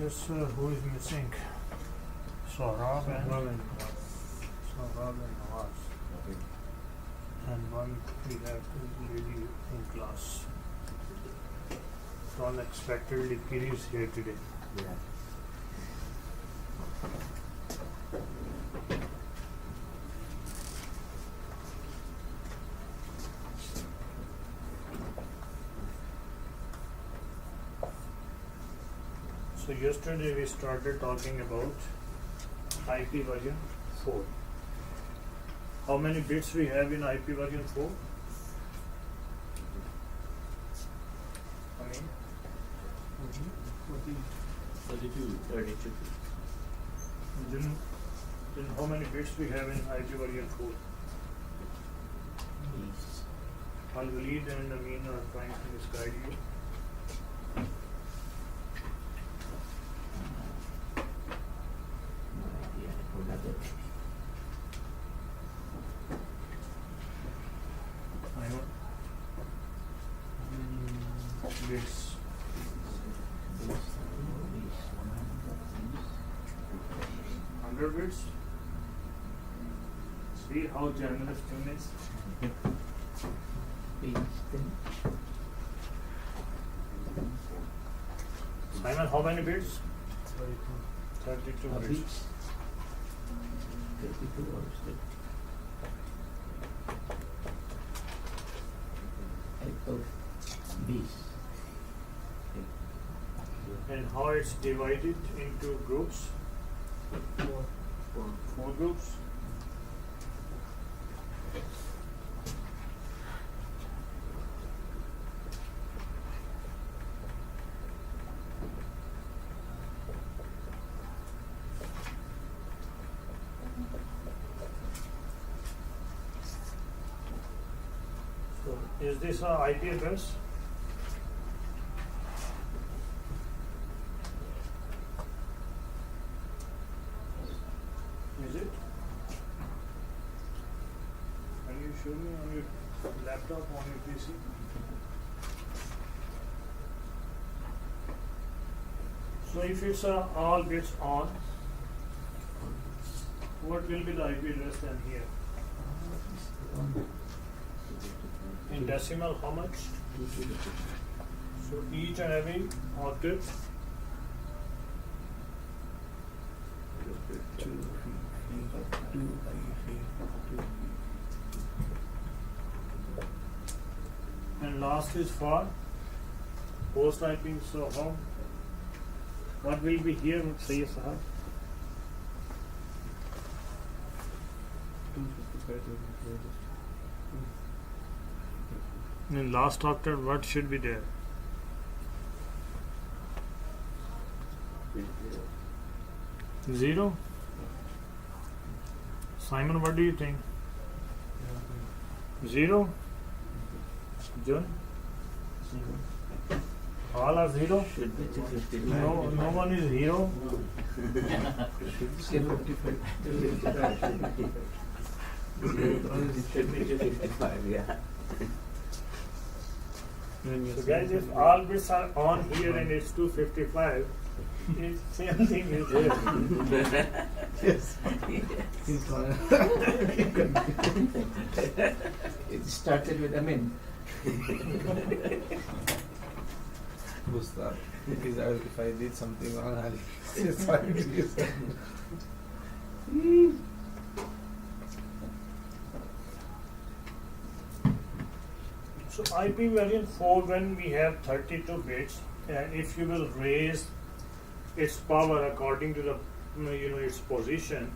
Just who is missing? Saurabh and Nawaz. And one we have lady in class. So unexpectedly Kiri is here today. Yeah. So yesterday we started talking about IP version 4. How many bits we have in IP version 4? I mean, 32. then how many bits we have in IP version 4? Al-Walid and Amin are trying to misguide you. I know. Bits. Hundred bits. See how generous Tim is. Simon, how many bits? 32 bits. 32 also. And how it's divided into groups? Four groups. So, is this a IP address? Is it? Can you show me on your laptop, on your PC? So if it's all bits on, what will be the IP address then here? In decimal, how much? So each and every octet. And last is for post typing. So how? What will be here? Say Sahab. 255. In last octet, what should be there? 0. Simon, what do you think? 0. John? All are 0? Should be 255. No one is 0. Should be 55. Should be 255, yeah. So guys, if all bits are on here and it's 255, it's same thing is there. Yes. It started with Amin. Who's that? Because if I did something wrong, I'll it's fine to use that. So IP variant 4, when we have 32 bits, and if you will raise its power according to the its position,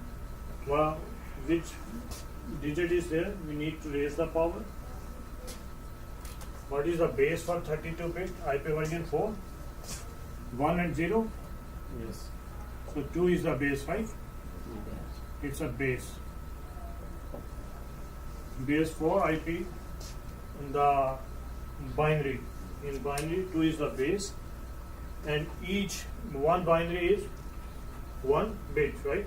well, which digit is there? We need to raise the power. What is the base for 32 bit IP version 4? 1 and 0. Yes. So 2 is the base, right? It's a base. Base 4 IP in the binary. In binary, 2 is the base, and each one binary is 1 bit, right?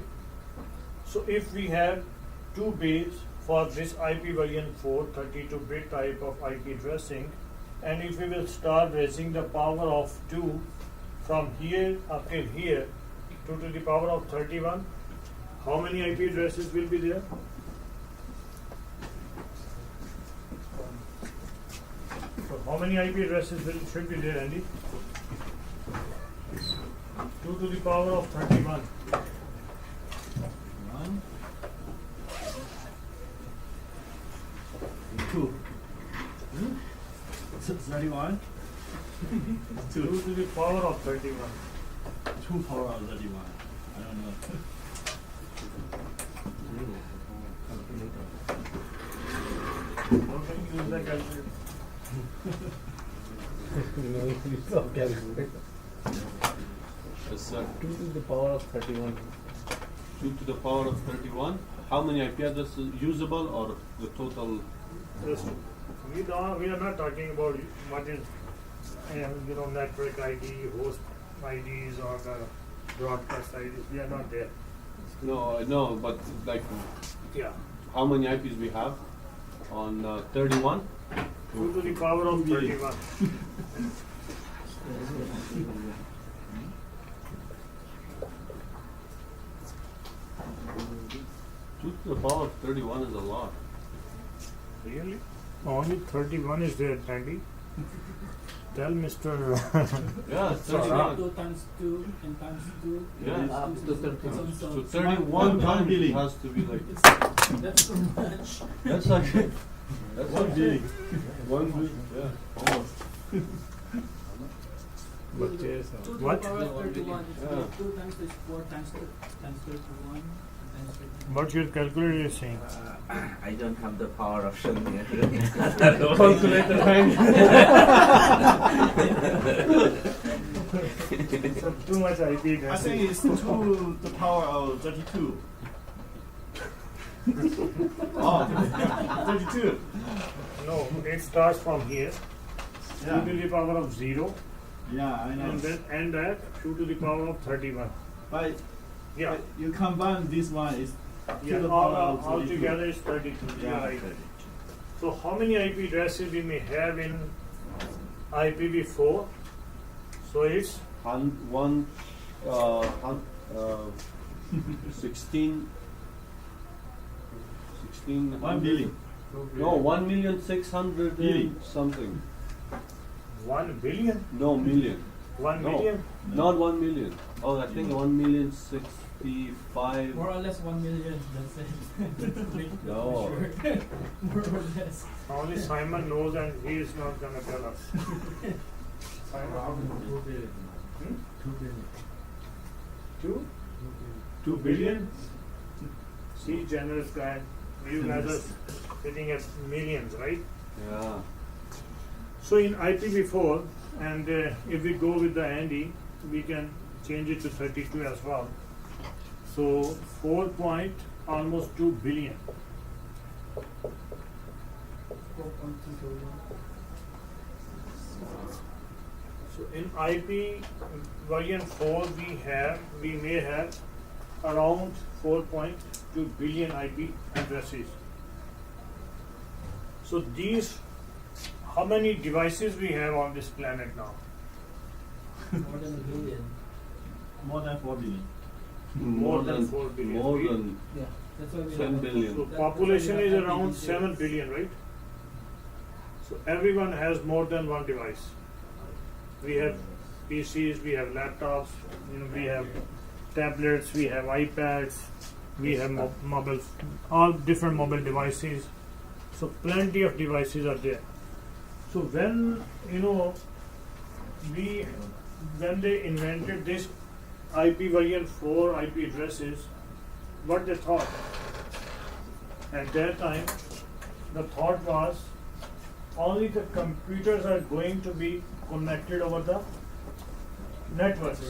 So if we have 2 bits for this IP version 4, 32-bit type of IP addressing, and if we will start raising the power of 2 from here up till here, 2 to the power of 31, how many IP addresses will be there? So how many IP addresses should be there, Andy? 2 to the power of 31. 1, 2. 31. 2 to the power of 31. 2 power of 31. I don't know. How can you use that calculator? No, it's not calculated. Yes, sir. 2 to the power of 31. 2 to the power of 31. How many IP addresses usable or the total? Yes. We are not talking about what is network ID, host IDs or the broadcast IDs. We are not there. No, but like Yeah. how many IPs we have on 31? 2 to the power of 31. Two to the power of 31 is a lot. Really? Only 31 is there, Andy. Tell Mr. Yeah, 31. 2 times 2 and times 2. Yeah. Up to 30. So 31 times it has to be like. That's so much. That's like. That's One like billion. 1 billion. Yeah, almost. But yes, 2 to What? the power of 31. It's Yeah. 2 times 4 times 31 times 31. What your calculator is saying? I don't have the power option here. Calculator hand. So too much IP I addresses. think it's 2 to the power of 32. Oh, 32. No, it starts from here. 2 Yeah, to the power of 0 yeah, I know. and then end at 2 to the power of 31. But Yeah. you combine this one is to Yeah, the power of all 32. together is 32. Yeah, You're right. 32. So how many IP addresses we may have in IPv4? So it's 16. 1 billion. No, 1,600,000 Billion. something. 1 billion? No, million. 1 No. million? Not 1 million. Oh, I think 1,065,000. More or less 1 million. That's it. No. Sure. More or less. Only Simon knows and he is not going to tell us. Simon? 2? 2 billion? See, generous guy. You guys are sitting at millions, right? Yeah. So in IPv4, and if we go with the Andy, we can change it to 32 as well. So 4.almost 2 billion. 4.2 billion. So in IP version 4, we may have around 4.2 billion IP addresses. So these, how many devices we have on this planet now? More than a billion. More than 4 billion. More than 4 billion. More than Yeah. That's why we 10 have billion. So That's population why we is have around IPv6. 7 billion, right? So everyone has more than one device. We have PCs, we have laptops, we have tablets, we have iPads, we have mobile, all different mobile devices. So plenty of devices are there. So when when they invented this IP version 4 IP addresses, what they thought at that time, the thought was only the computers are going to be connected over the networks.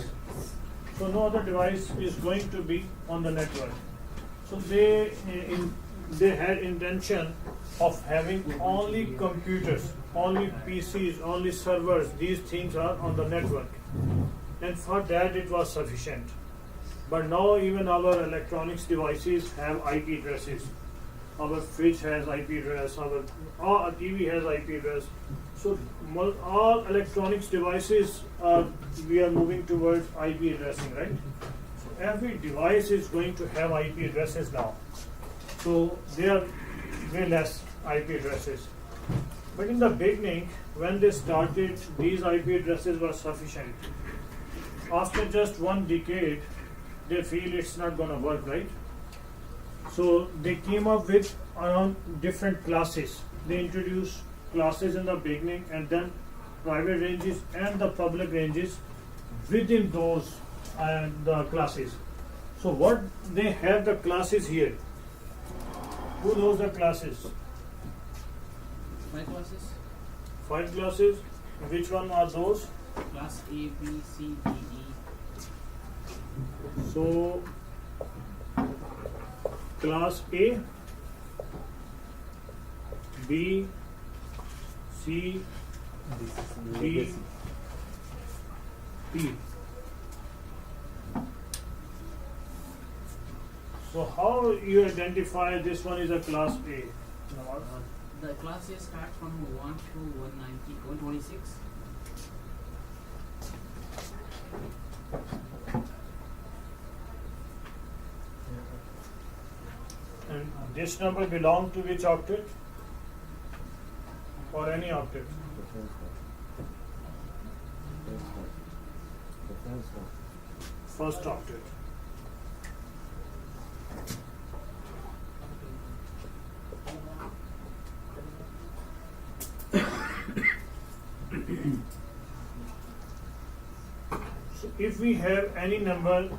So no other device is going to be on the network. So they had intention of having only computers, only PCs, only servers. These things are on the network, and for that it was sufficient. But now even our electronics devices have IP addresses. our fridge has IP address, our TV has IP address. So all electronics devices we are moving towards IP addressing, right? So every device is going to have IP addresses now. So there are way less IP addresses. But in the beginning, when they started, these IP addresses were sufficient. After just 1 decade, they feel it's not going to work, right? So they came up with around different classes. They introduced classes in the beginning and then private ranges and the public ranges within those the classes. So what they have the classes here. Who knows the classes? 5 classes. 5 classes. Which one are those? Class A, B, C, D, E. So class A, B, C, D, E. So how you identify this one is a class A? The classes start from 1 to 190, 126. And this number belong to which octet? Or any octet? First octet. So if we have any number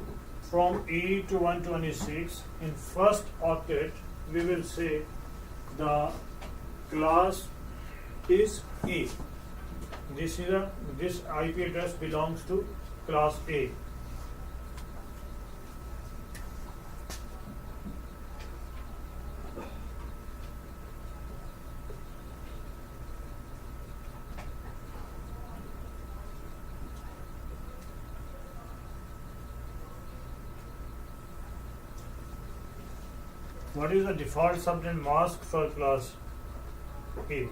from A to 126 in first octet, we will say the class is A. This IP address belongs to class A. What is the default subnet mask for class A?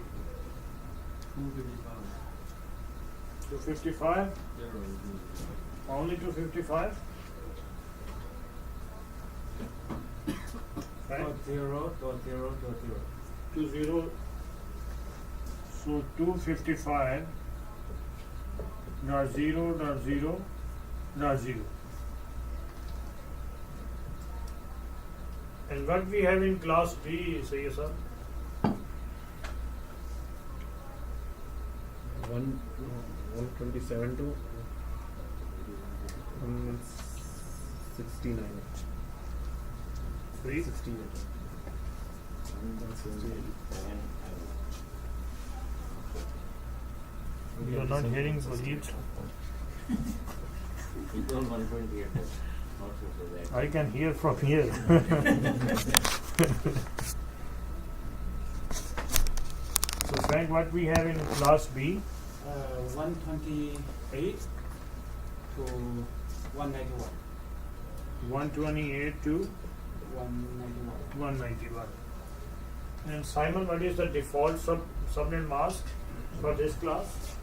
255? Only 255? Right? 20. So 255 dot 0 dot 0 dot 0. And what we have in class B is, yes sir? 127 to 169. 368. You are not hearing Wajid. I can hear from here. So Frank, what we have in class B? 128 to 191. 128 to 191. 191. And Simon, what is the default subnet mask for this class?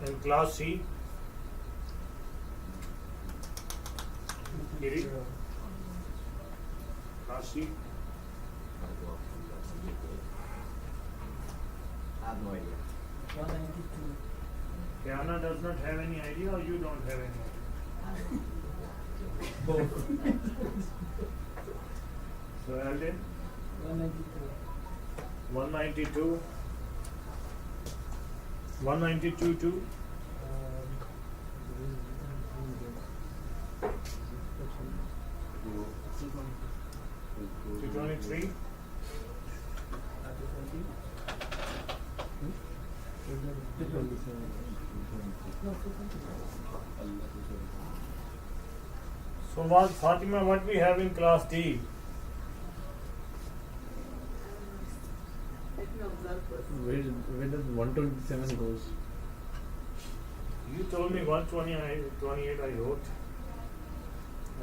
And class C? Giri? Class C? I have no idea. 192. Kiana does not have any idea, or you don't have any idea? So Alden? 192. 192. 192 to 223. So what, Fatima, what we have in class D? Where does 127 goes? You told me 128 I wrote,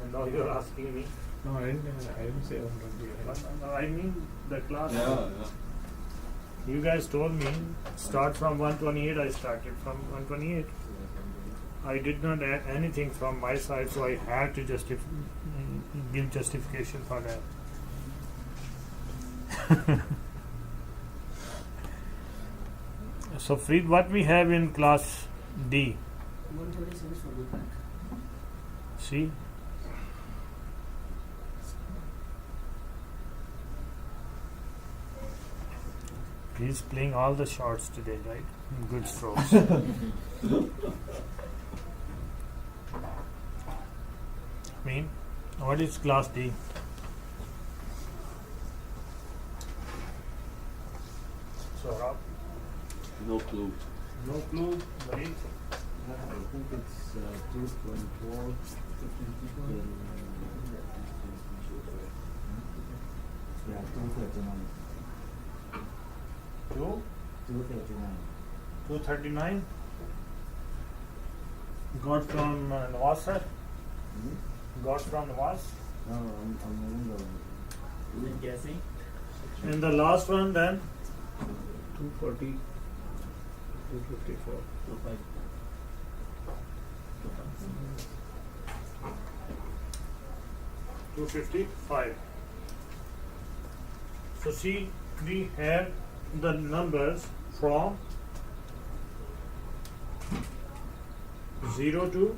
and now you're asking me. No, I didn't say 128. I mean the class. Yeah. You guys told me start from 128. I started from 128. I did not add anything from my side, so I had to give justification for that. So, Freed, what we have in class D? 136 for good bank. See? He's playing all the shots today, right? Good strokes. I mean, what is class D? So, Rob, No clue. no clue, right? I think it's 224. Yeah, 239. 239. 239. Got from Nawaz, sir? Got from Nawaz. No, I'm guessing. And the last one then? 240, 254. 255. So see, we have the numbers from 0 to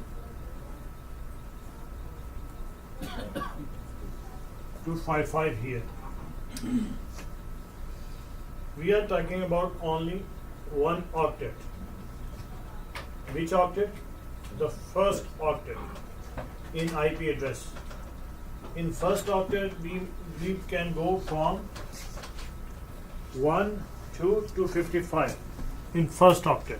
255 here. We are talking about only one octet. Which octet? The first octet in IP address. In first octet, we can go from 1 to 255 in first octet.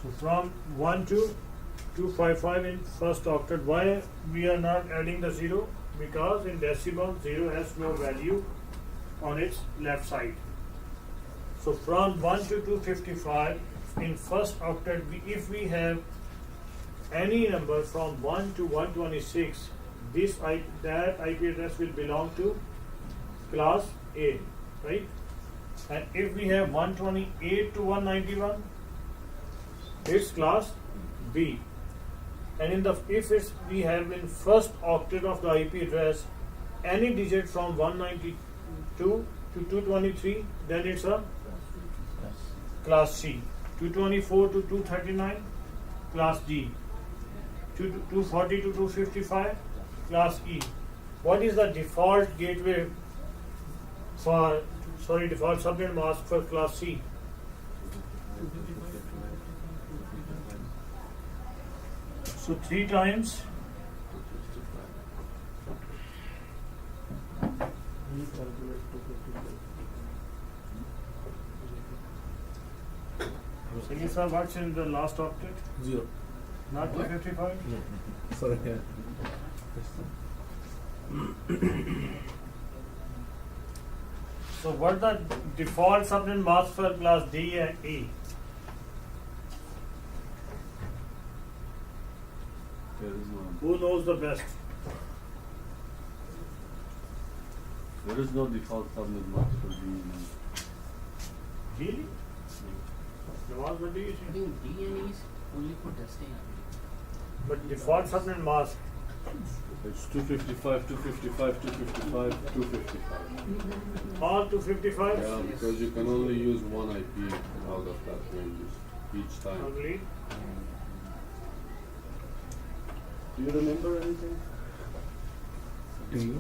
So from 1 to 255 in first octet. Why we are not adding the 0? Because in decimal 0 has no value on its left side. So from 1 to 255 in first octet, if we have any number from 1 to 126, that IP address will belong to class A, right? And if we have 128 to 191, it's class B. And if we have in first octet of the IP address any digit from 192 to 223, then it's a class C. 224 to 239, class D. 240 to 255, class E. What is the default gateway default subnet mask for class C? So 3 times Sir, what's in the last octet? 0. Not 255? No. Sorry. So what the default subnet mask for class D and E? There is no. Who knows the best? There is no default subnet mask for D. Really? Nawaz, what do you I think? think D and E is only for testing, I believe. But default subnet mask, It's 255, 255, 255, 255. all 255? Yeah, because you can only use one IP out of that range each time. Agreed. Do you remember anything? Do you?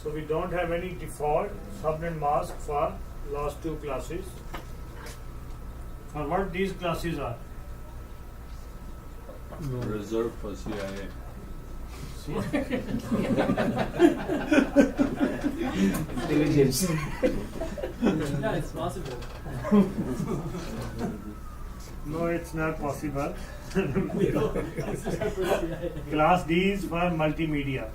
So we don't have any default subnet mask for last two classes. For what these classes are? Reserved for CIA. Intelligence. Yeah, it's possible. No, it's not possible. It's not for CIA. Class D is for multimedia.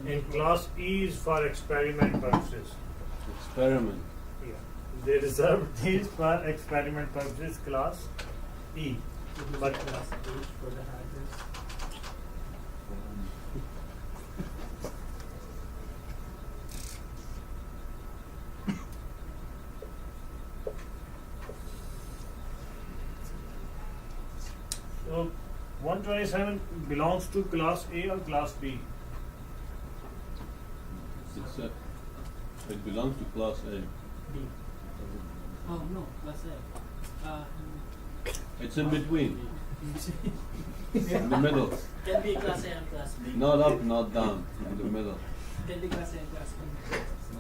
And class E is for experiment purposes. Experiment. Yeah. They reserve these for experiment purposes, class E. But Class H for the hackers. so 127 belongs to class A or class B. It belongs to class A. B. Oh no, class A. It's in between, in the middle. Can be class A and class B. Not up, not down, in the middle. Can be class A and class B.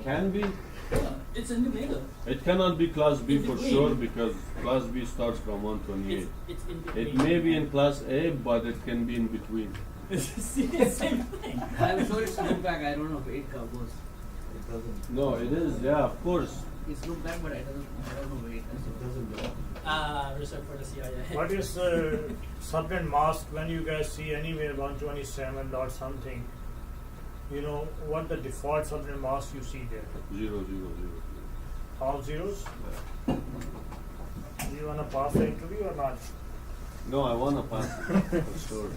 Can be. It's in the middle. It cannot be class B In for between. sure because class B starts from 128. It's in between. It may be in class A, but it can be in between. Same thing. I'm sure it's look back. I don't know where it goes. It doesn't. No, it is, yeah, of course. It's look back, but I don't know where it It goes. doesn't belong. Reserved for the CIA. What is subnet mask when you guys see anywhere 127 dot something? You know what the default subnet mask you see there? 0, 0, 0. All zeros? Yeah. Do you wanna pass the interview or not? No, I want to pass it, for sure.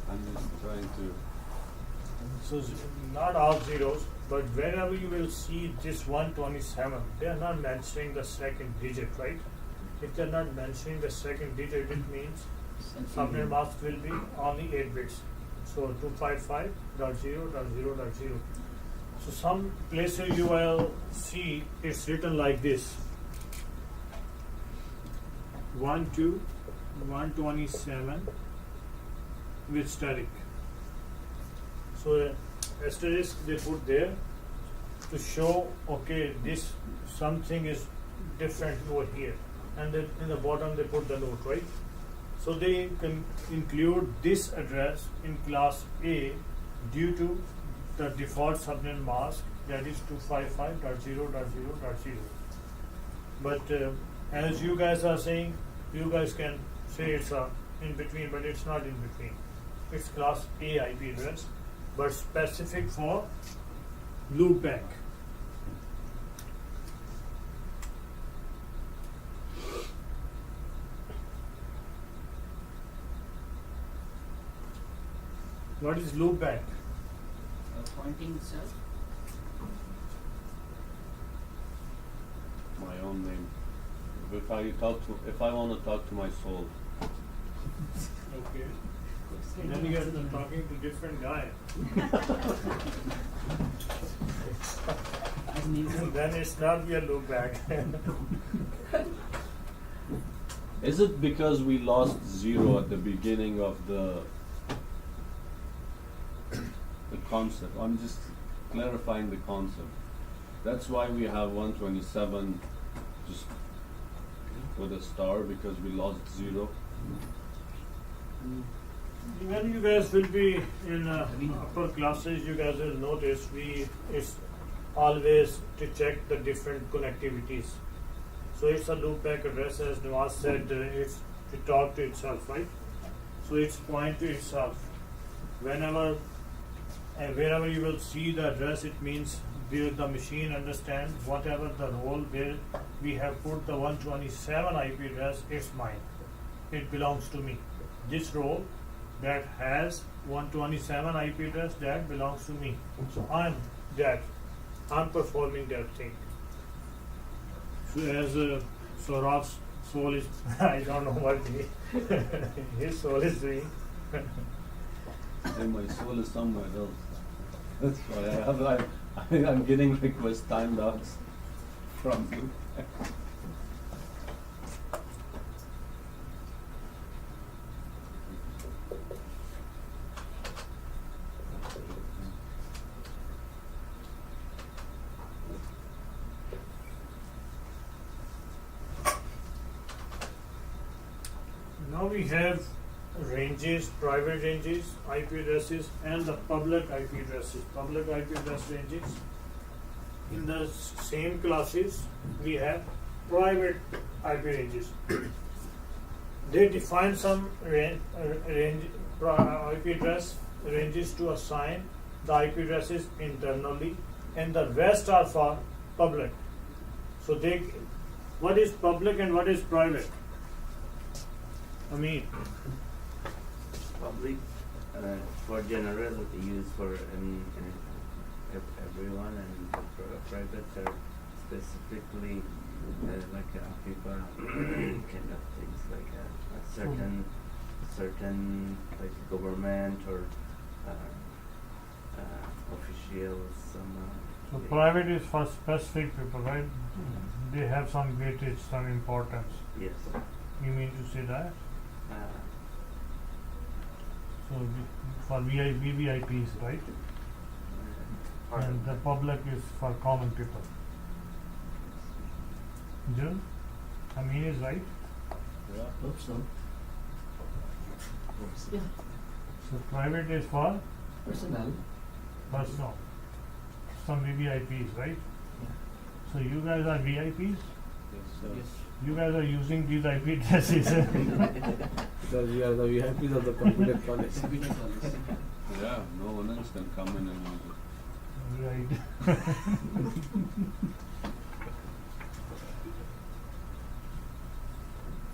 I'm just trying to. So not all zeros, but wherever you will see this 127, they are not mentioning the second digit, right? If they are not mentioning the second digit, it means subnet mask will be only 8 bits. So 255.0.0.0. So some places you will see it's written like this. 127 with static. So asterisk they put there to show okay this something is different over here, and then in the bottom they put the note, right? So they can include this address in class A due to the default subnet mask that is 255.0.0.0. But as you guys are saying, you guys can say it's in between, but it's not in between. It's class A IP address, but specific for loopback. What is loopback? Pointing itself. My own name. If I want to talk to my soul. Okay. Then you guys are talking to different guy. Then it's not be a loopback. Is it because we lost 0 at the beginning of the concept? I'm just clarifying the concept. That's why we have 127 just with a star, because we lost 0. When you guys will be in upper classes, you guys will notice it's always to check the different connectivities. So it's a loopback address, as Nawaz said, it's to talk to itself, right? So it's point to itself. Whenever and wherever you will see the address, it means the machine understands whatever the role where we have put the 127 IP address, it's mine. It belongs to me. This role that has 127 IP address, that belongs to me. So I'm performing that thing. So as Saurabh's soul is, I don't know what his soul is doing. And my soul is somewhere else. That's why I'm getting request timed out. from you. Now we have ranges, private ranges, IP addresses, and the public IP addresses. Public IP address ranges. In the same classes, we have private IP ranges. They define some IP address ranges to assign the IP addresses internally, and the rest are for public. So what is public and what is private? I mean, Public for general use for everyone, and private are specifically like people kind of things like a certain like government or officials. so private is for specific people, right? They have some weightage, some importance. Yes. You mean to say that? Uh, So for VVIPs, right? And the public is for common people. June? I mean is right? Yeah. Hope so. So private is for Personnel. personal. Some VVIPs, right? So you guys are VIPs? Yes, sir. Yes. You guys are using these IP addresses. Because we are the VIPs of the computer college. Computer college. Yeah, no one else can come in and use it. Right.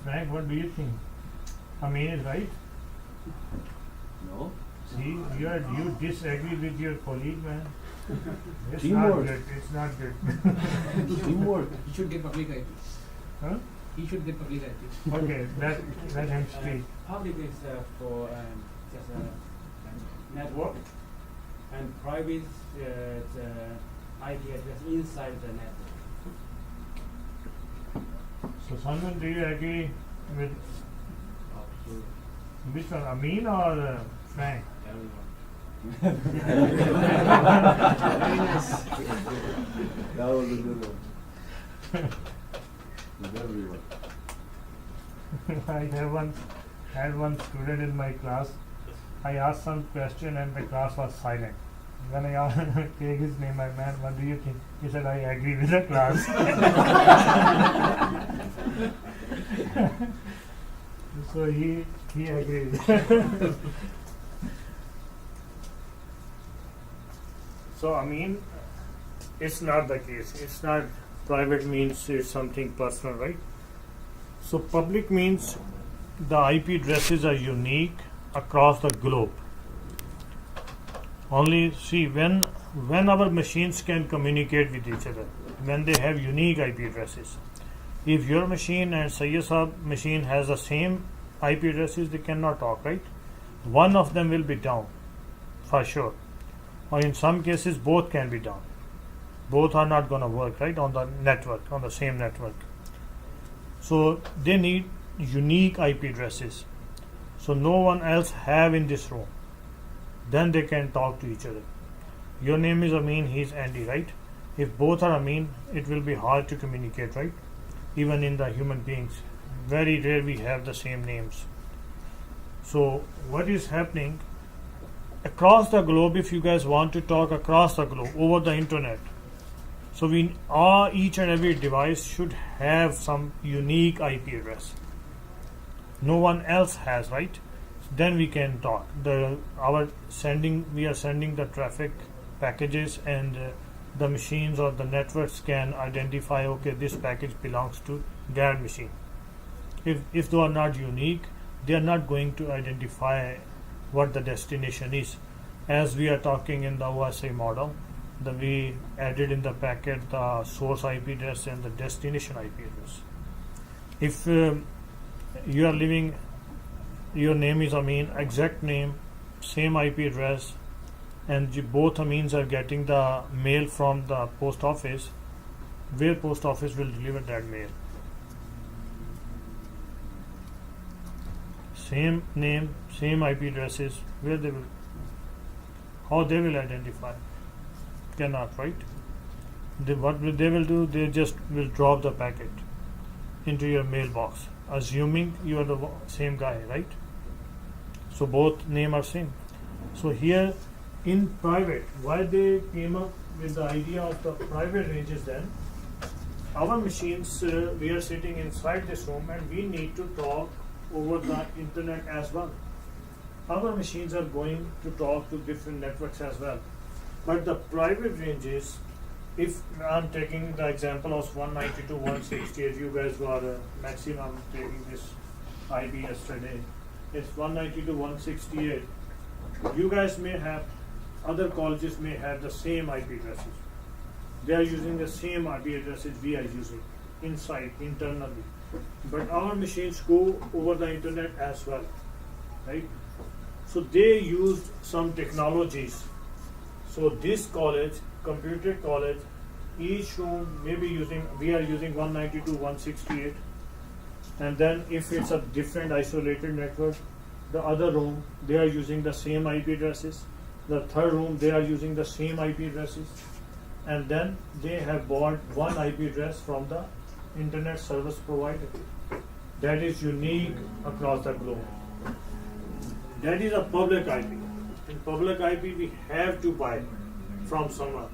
Frank, what do you think? I mean is right? No? See, you disagree with your colleague, man. It's Teamwork. not good. It's not good. Teamwork. He should get public IP. Huh? He should get public IP. Okay, let him speak. Public is for just a network, and private is the IP address inside the network. So, Salman, do you agree with Absolutely. which one, Amin or Frank? Everyone. Very nice. That was a good one. With everyone. I had one student in my class. I asked some question and the class was silent. When I take his name, I man, what do you think? He said, I agree with the class. So he agreed. So I mean, it's not the case. It's not private means it's something personal, right? So public means the IP addresses are unique across the globe. Only see when our machines can communicate with each other, when they have unique IP addresses. If your machine and Sayyid Saab machine has the same IP addresses, they cannot talk, right? One of them will be down, for sure. Or in some cases, both can be down. Both are not going to work, right, on the network, on the same network. So they need unique IP addresses. So no one else have in this room. Then they can talk to each other. Your name is Amin, he's Andy, right? If both are Amin, it will be hard to communicate, right? Even in the human beings. Very rare we have the same names. So what is happening across the globe, if you guys want to talk across the globe over the internet, so each and every device should have some unique IP address. No one else has, right? Then we can talk. We are sending the traffic packages, and the machines or the networks can identify, okay, this package belongs to that machine. If they are not unique, they are not going to identify what the destination is. As we are talking in the OSI model, we added in the packet the source IP address and the destination IP address. If you are living, your name is Amin, exact name, same IP address, and both Amins are getting the mail from the post office, where post office will deliver that mail. Same name, same IP addresses, where they will, how they will identify. Cannot, right? What they will do, they just will drop the packet into your mailbox, assuming you are the same guy, right? So both name are same. So here in private, why they came up with the idea of the private ranges then, our machines, we are sitting inside this room and we need to talk over the internet as well. Our machines are going to talk to different networks as well. But the private ranges, if I'm taking the example of 192.168, you guys were maximum taking this IP yesterday. It's 192.168. You guys may have, other colleges may have the same IP addresses. They are using the same IP addresses we are using inside, internally. But our machines go over the internet as well, right? So they used some technologies. So this college, computer college, each room may be using, we are using 192.168. And then if it's a different isolated network, the other room, they are using the same IP addresses. The third room, they are using the same IP addresses. And then they have bought one IP address from the internet service provider. That is unique across the globe. That is a public IP. In public IP, we have to buy from someone.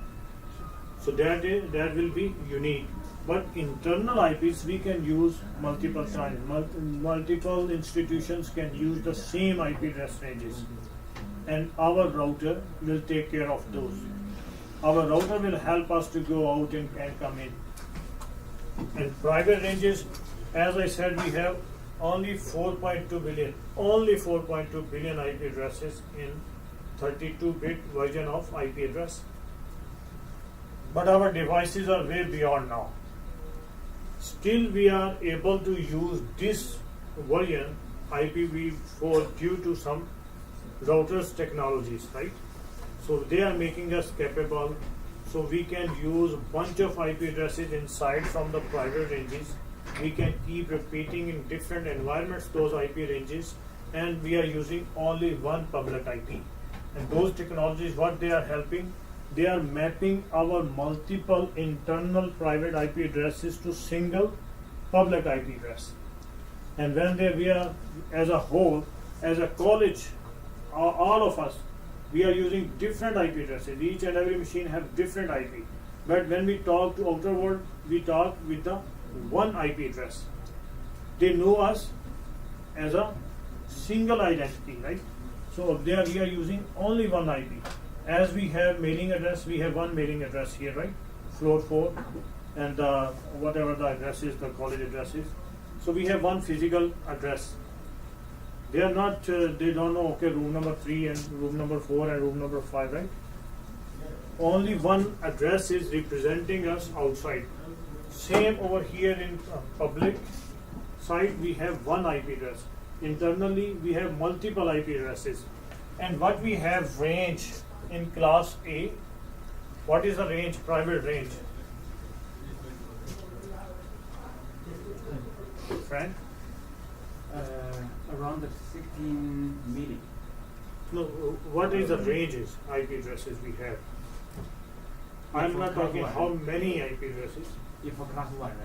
So that will be unique. But internal IPs we can use multiple times. Multiple institutions can use the same IP address ranges, and our router will take care of those. Our router will help us to go out and come in. And private ranges, as I said, we have only 4.2 billion, IP addresses in 32-bit version of IP address. But our devices are way beyond now. Still, we are able to use this version IPv4 due to some routers technologies, right? So they are making us capable. So we can use a bunch of IP addresses inside from the private ranges. We can keep repeating in different environments those IP ranges, and we are using only one public IP. And those technologies, what they are helping, they are mapping our multiple internal private IP addresses to single public IP address. And when we are, as a whole, as a college, all of us, we are using different IP addresses. Each and every machine has different IP. But when we talk to outer world, we talk with the one IP address. They know us as a single identity, right? So there we are using only one IP. As we have mailing address, we have one mailing address here, right? Floor 4, and whatever the address is, the college address is. So we have one physical address. They are not, they don't know, okay, room number 3 and room number 4 and room number 5, right? Only one address is representing us outside. Same over here in public side, we have one IP address. Internally, we have multiple IP addresses. And what we have range in class A, what is the range, private range? Frank? Around the 16 million. No, what is the ranges IP addresses we have? I'm not talking how many IP addresses. If for class 1, right?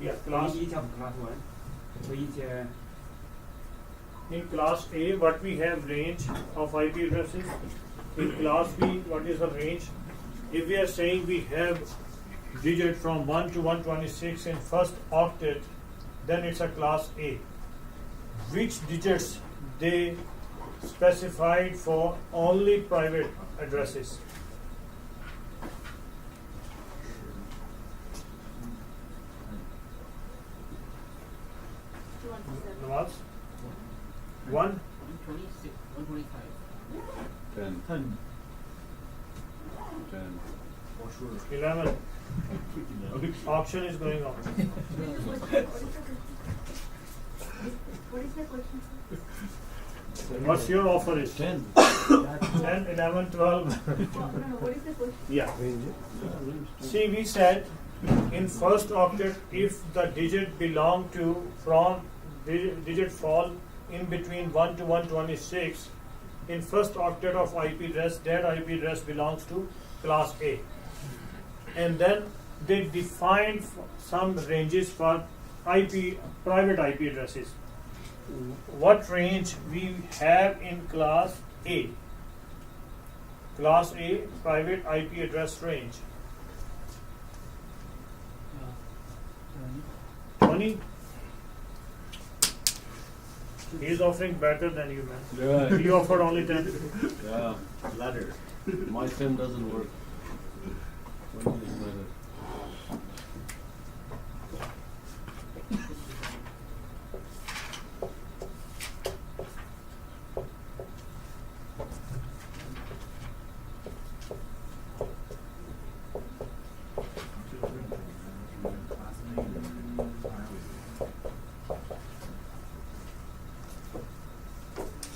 Yeah, So class. each of class 1. So each In class A, what we have range of IP addresses. In class B, what is the range? If we are saying we have digit from 1 to 126 in first octet, then it's a class A. Which digits they specified for only private addresses? Nawaz? 1? 126, 125. 10. 10. 11. Auction is going on. What is the question? What's your offer is? 10. 10, 11, 12. No, what is the question? Yeah. See, we said in first octet, if the digit belong to from digit fall in between 1 to 126, in first octet of IP address, that IP address belongs to class A. And then they define some ranges for IP, private IP addresses. What range we have in class A? Class A, private IP address range. 20? He is offering better than you, man. Yeah. He offered only 10. Yeah. Ladder. My sim doesn't work. 20 is better.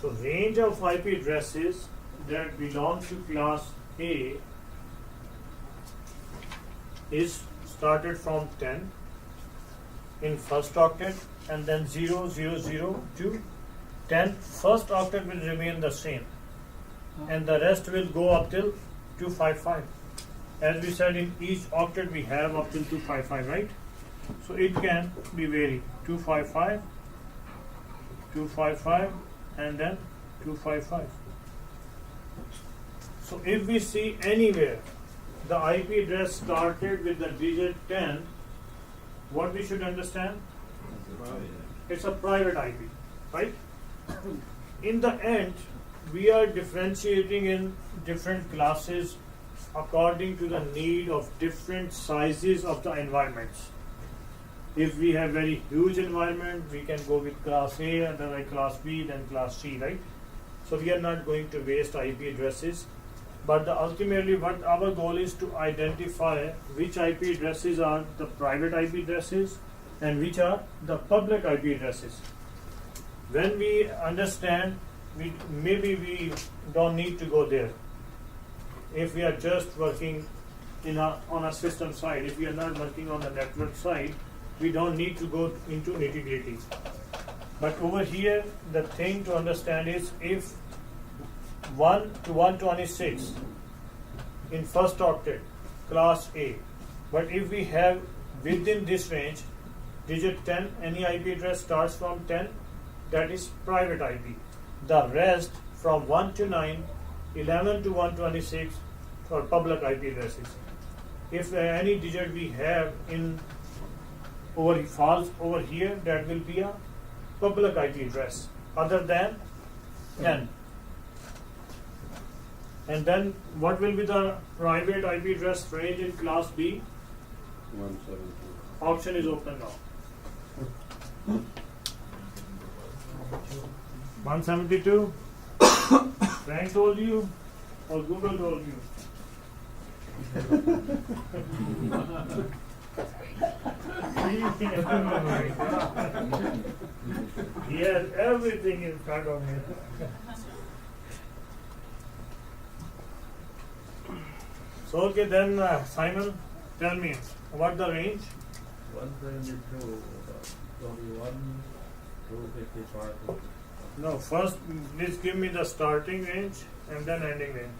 So range of IP addresses that belong to class A is started from 10 in first octet, and then 0, 0, 0 to 10. First octet will remain the same, and the rest will go up till 255. As we said, in each octet we have up till 255, right? So it can be varied 255, 255, and then 255. So if we see anywhere the IP address started with the digit 10, what we should understand? It's a private IP, right? In the end, we are differentiating in different classes according to the need of different sizes of the environments. If we have very huge environment, we can go with class A, and then like class B, then class C, right? So we are not going to waste IP addresses, but ultimately what our goal is to identify which IP addresses are the private IP addresses and which are the public IP addresses. When we understand, maybe we don't need to go there. If we are just working on a system side, if we are not working on the network side, we don't need to go into nitty-gritty. But over here, the thing to understand is if 1 to 126 in first octet, class A, but if we have within this range, digit 10, any IP address starts from 10, that is private IP. The rest from 1 to 9, 11 to 126 for public IP addresses. If any digit we have in falls over here, that will be a public IP address other than 10. And then what will be the private IP address range in class B? 172. Option is open now. 172? Frank told you or Google told you? He has everything in front of him. So okay, then Simon, tell me what the range? 172, 21, 255. No, first please give me the starting range and then ending range.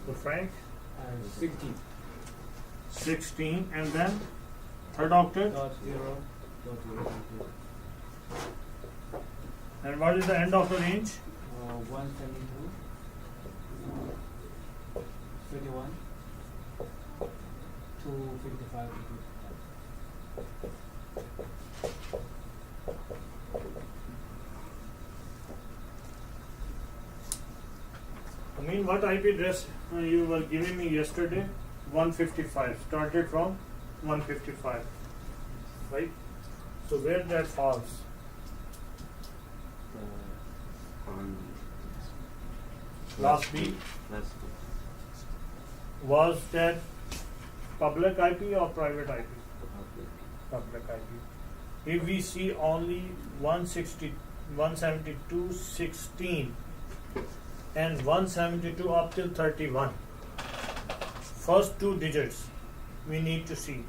So Frank? 16. 16, and then third octet? Dot 0. Dot 0. And what is the end of the range? 172. 21. 255. I mean, what IP address you were giving me yesterday? 155. Started from 155. Right? So where that falls? On Class B. class B. Was that public IP or private IP? Public. Public IP. If we see only 172.16 and 172 up till 31. First two digits we need to see.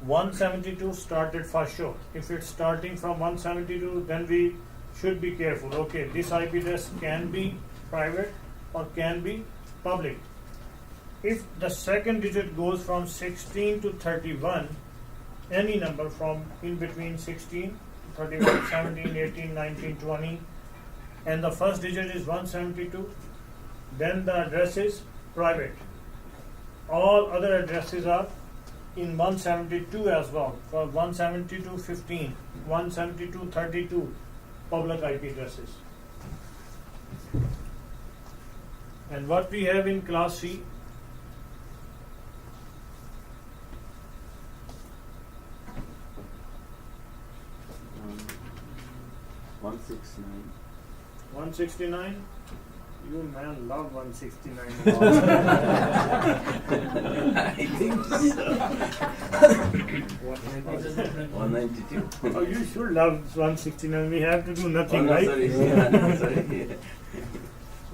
172 started for sure. If it's starting from 172, then we should be careful. Okay, this IP address can be private or can be public. If the second digit goes from 16 to 31, any number from in between 16, 31, 17, 18, 19, 20, and the first digit is 172, then the address is private. All other addresses are in 172 as well. For 172.15, 172.32 public IP addresses. And what we have in class C? Um, 169. 169. You man love 169. I think so. 192. Oh, you should love 169. We have to do nothing, Oh, no, right? sorry. Yeah, no, sorry.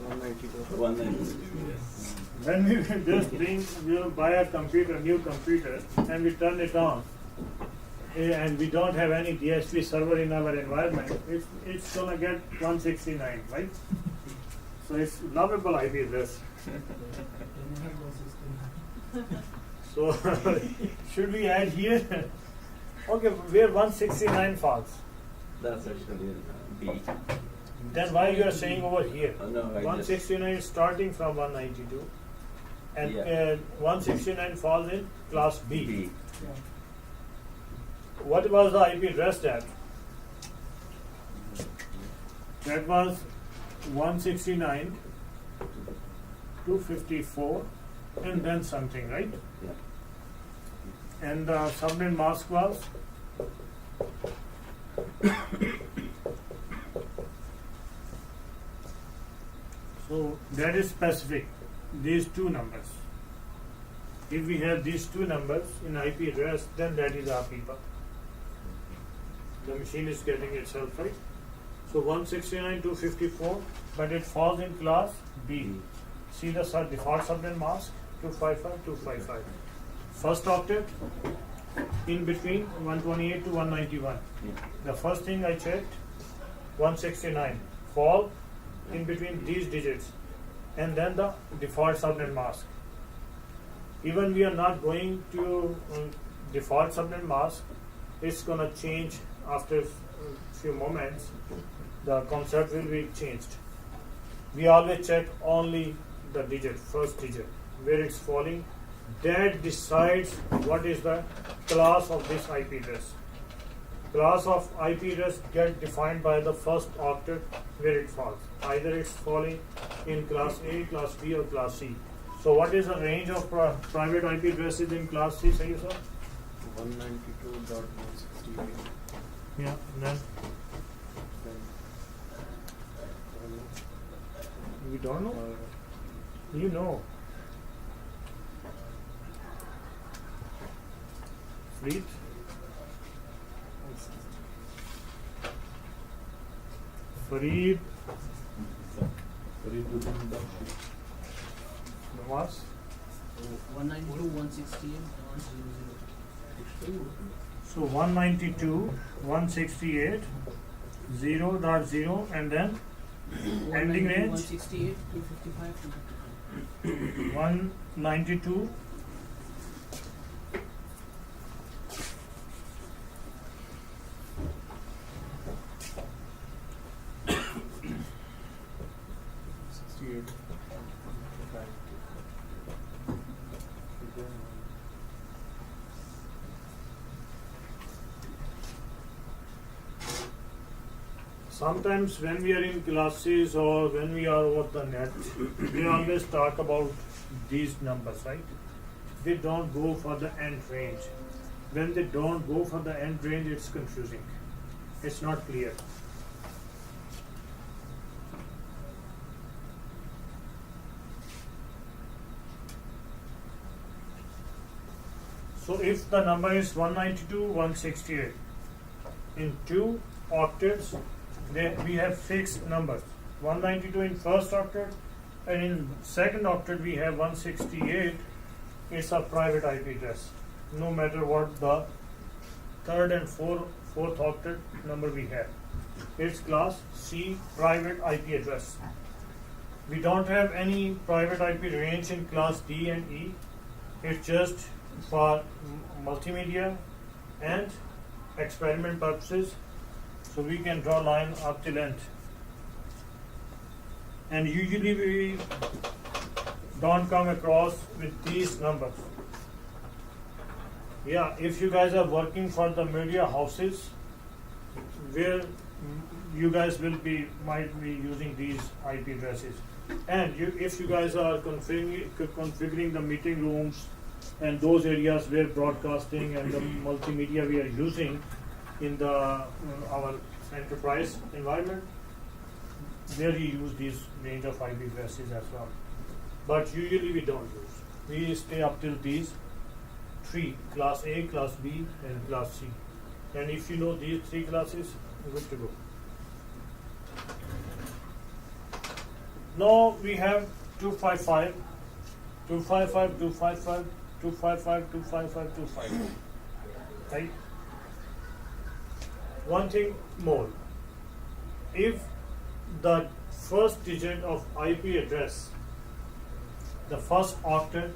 192. 192, yes. When we just buy a computer, new computer, and we turn it on, and we don't have any DSP server in our environment, it's gonna get 169, right? So it's lovable IP address. So should we add here? Okay, where 169 falls. That's actually B. Then why you are saying over here? No, I just. 169 is starting from 192, and Yeah. 169 falls in class B. B. What was the IP address that? That was 169, 254, and then something, right? Yeah. And the subnet mask was? So that is specific, these two numbers. If we have these two numbers in IP address, then that is our people. The machine is getting itself right. So 169, 254, but it falls in class B. See the default subnet mask, 255, 255. First octet, in between 128 to 191. The first thing I checked, 169, fall in between these digits, and then the default subnet mask. Even we are not going to default subnet mask, it's gonna change after a few moments. The concept will be changed. We always check only the digit, first digit, where it's falling. That decides what is the class of this IP address. Class of IP address get defined by the first octet where it falls. Either it's falling in class A, class B, or class C. So what is the range of private IP addresses in class C, say sir? 192.168. Yeah, and then we don't know. You know. Fleet. Fareed. Nawaz. 192, 168, 100. So 192, 168, 0.0, and then ending range 168, 255, 255. 192. Sometimes when we are in classes or when we are over the net, we always talk about these numbers, right? They don't go for the end range. When they don't go for the end range, it's confusing. It's not clear. So if the number is 192, 168, in two octets, we have fixed numbers. 192 in first octet, and in second octet we have 168. It's a private IP address. No matter what the third and fourth octet number we have, it's class C private IP address. We don't have any private IP range in class D and E. It's just for multimedia and experiment purposes, so we can draw line up till end. And usually we don't come across with these numbers. Yeah, if you guys are working for the media houses, where you guys might be using these IP addresses, and if you guys are configuring the meeting rooms and those areas where broadcasting and the multimedia we are using in the our enterprise environment, there you use these range of IP addresses as well. But usually we don't use. We stay up till these three: class A, class B, and class C. And if you know these three classes, good to go. Now we have 255, 255, 255, 255, 255, 255. Right? One thing more. If the first digit of IP address, the first octet,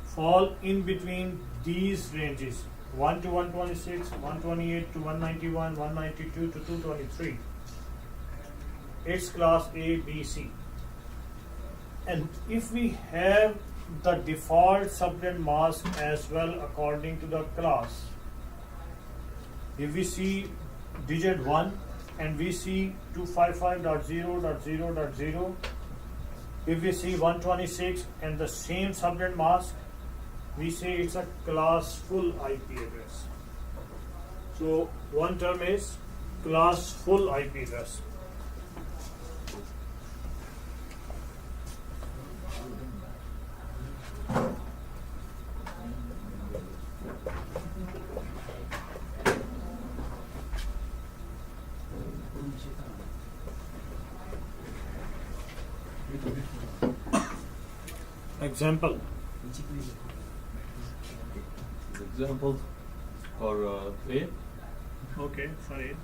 fall in between these ranges 1 to 126, 128 to 191, 192 to 223, it's class A, B, C. And if we have the default subnet mask as well according to the class, if we see digit 1 and we see 255.0.0.0, if we see 126 and the same subnet mask, we say it's a class full IP address. So one term is class full IP address. Example. Example for A. Okay, sorry.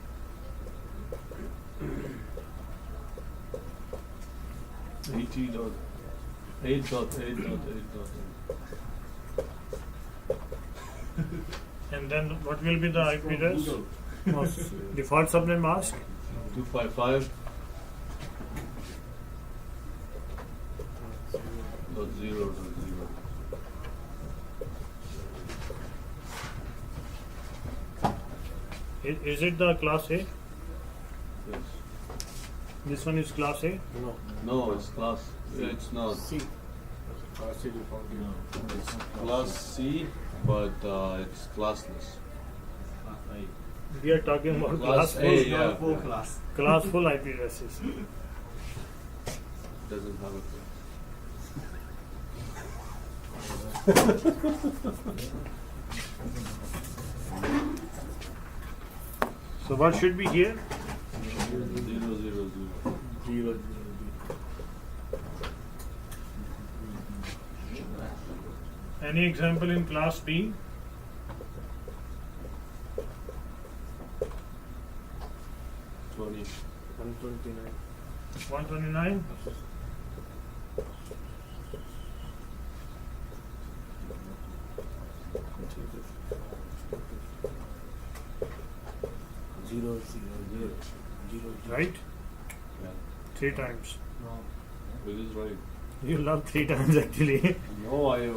And then what will be the IP address? Default subnet mask? 255. Dot zero dot zero. Is it the class A? Yes. This one is class A? No, it's class. It's not. C. Class C default. It's class C, but it's classless. We are talking about Class class A, full, yeah. Full class. class full IP addresses. Doesn't have a class. So what should be here? 000. Zero. Any example in class B? Twenty. 129. 129? Zero, zero, zero, zero. Right? Yeah. 3 times. It is right. You love 3 times actually. No, I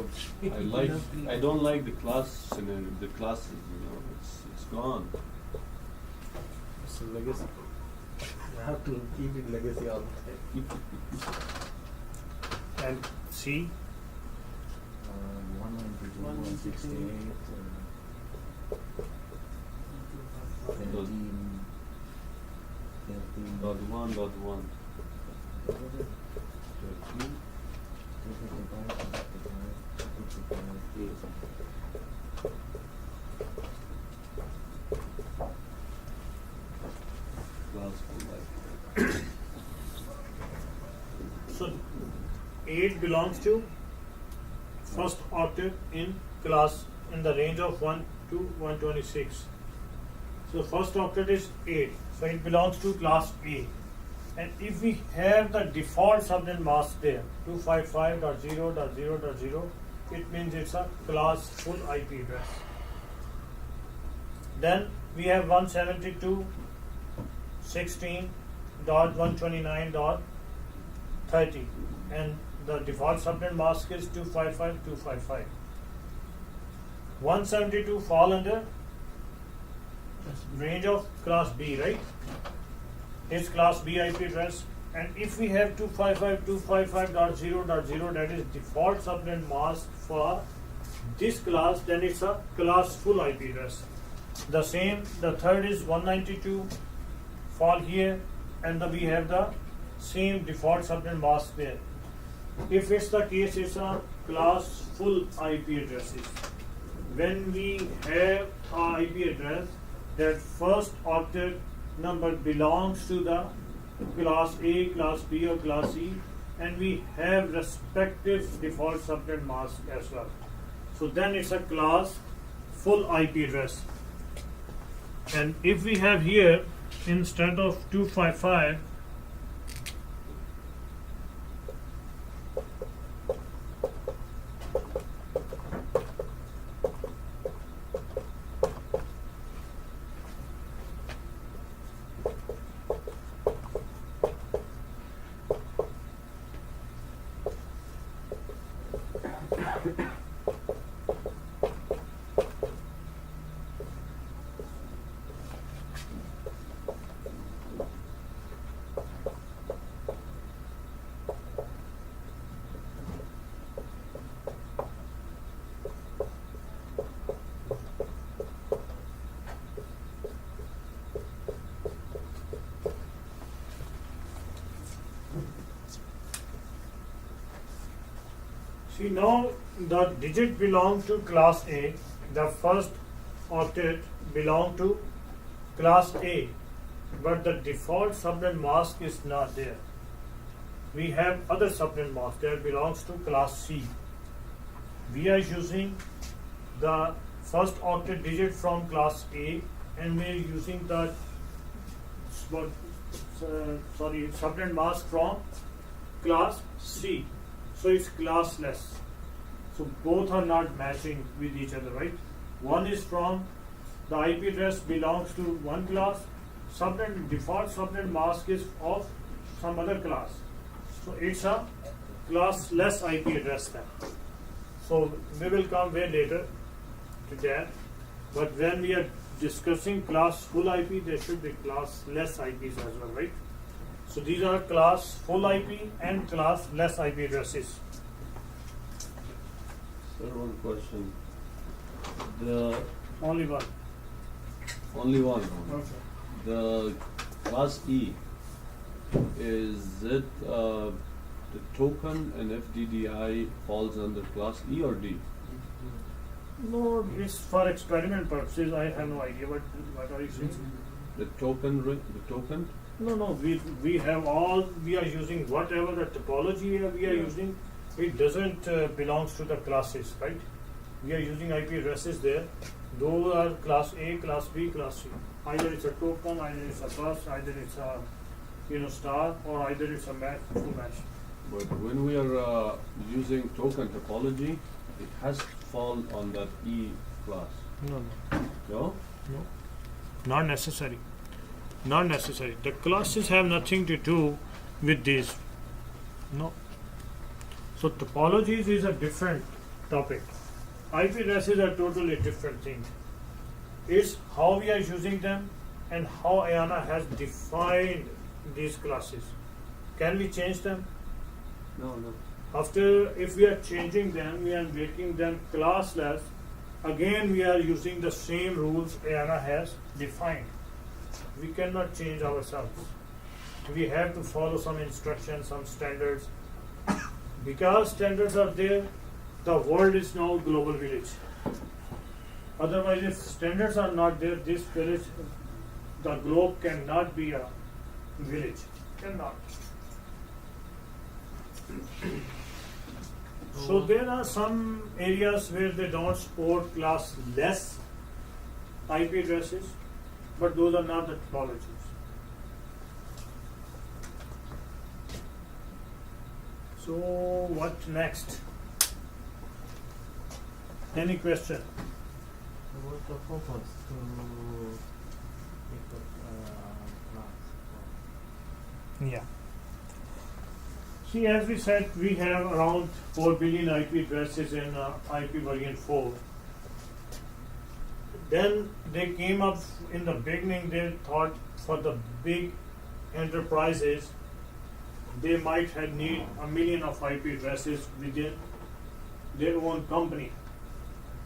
like. I don't like the class scenario. The classes, it's gone. It's a legacy. You have to keep it legacy all the time. And C? 192, 168, 13, 13, Dot one. 13, 255, 255, Class full life. So 8 belongs to first octet in class in the range of 1 to 126. So first octet is 8. So it belongs to class A. And if we have the default subnet mask there, 255.0.0.0, it means it's a class full IP address. Then we have 172.16.129.30 and the default subnet mask is 255.255. 172 fall under range of class B, right? It's class B IP address. And if we have 255.255.0.0, that is default subnet mask for this class, then it's a class full IP address. The same, the third is 192 fall here, and we have the same default subnet mask there. If it's the case, it's a class full IP addresses. When we have a IP address, that first octet number belongs to the class A, class B or class C, and we have respective default subnet mask as well. So then it's a class full IP address. And if we have here, instead of 255, see now the digit belong to class A, the first octet belong to class A, but the default subnet mask is not there. We have other subnet mask that belongs to class C. We are using the first octet digit from class A, and we are using the subnet mask from class C. So it's classless. So both are not matching with each other, right? One is from the IP address belongs to one class, default subnet mask is of some other class. So it's a classless IP address then. So we will come way later to that. But when we are discussing class full IP, there should be classless IPs as well, right? So these are class full IP and class less IP addresses. Sir, one question. The Only one. only one. Okay. The class E, is it the token and FDDI falls under class E or D? No, it's for experiment purposes. I have no idea what are you saying. The token, the token? No. We have all. We are using whatever the topology we are using. It doesn't belongs to the classes, right? We are using IP addresses there. Those are class A, class B, class C. Either it's a token, either it's a bus, either it's a star, or either it's a match, full match. But when we are using token topology, it has to fall on that E class. No. No? Not necessary. Not necessary. The classes have nothing to do with these. No. So topologies is a different topic. IP addresses are totally different thing. It's how we are using them and how IANA has defined these classes. Can we change them? No. After, if we are changing them, we are making them classless. Again, we are using the same rules IANA has defined. We cannot change ourselves. We have to follow some instructions, some standards. Because standards are there, the world is now global village. Otherwise, if standards are not there, this village, the globe cannot be a village. Cannot. So there are some areas where they don't support class less IP addresses, but those are not the topologies. So what next? Any question? What's the purpose to make the class? Yeah. See, as we said, we have around 4 billion IP addresses in IP version 4. Then they came up in the beginning, they thought for the big enterprises, they might have need 1 million of IP addresses within their own company.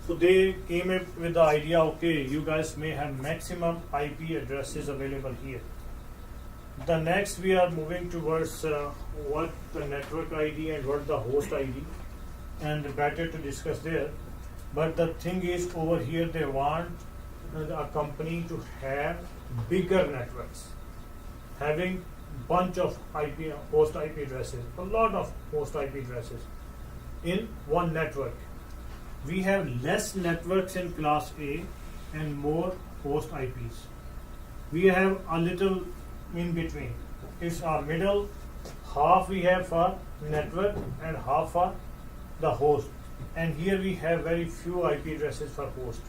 So they came up with the idea, okay, you guys may have maximum IP addresses available here. The next we are moving towards what the network ID and what the host ID, and better to discuss there. But the thing is, over here they want a company to have bigger networks, having bunch of IP host IP addresses, a lot of host IP addresses in one network. We have less networks in class A and more host IPs. We have a little in between. It's our middle half we have for network and half for the host. And here we have very few IP addresses for host.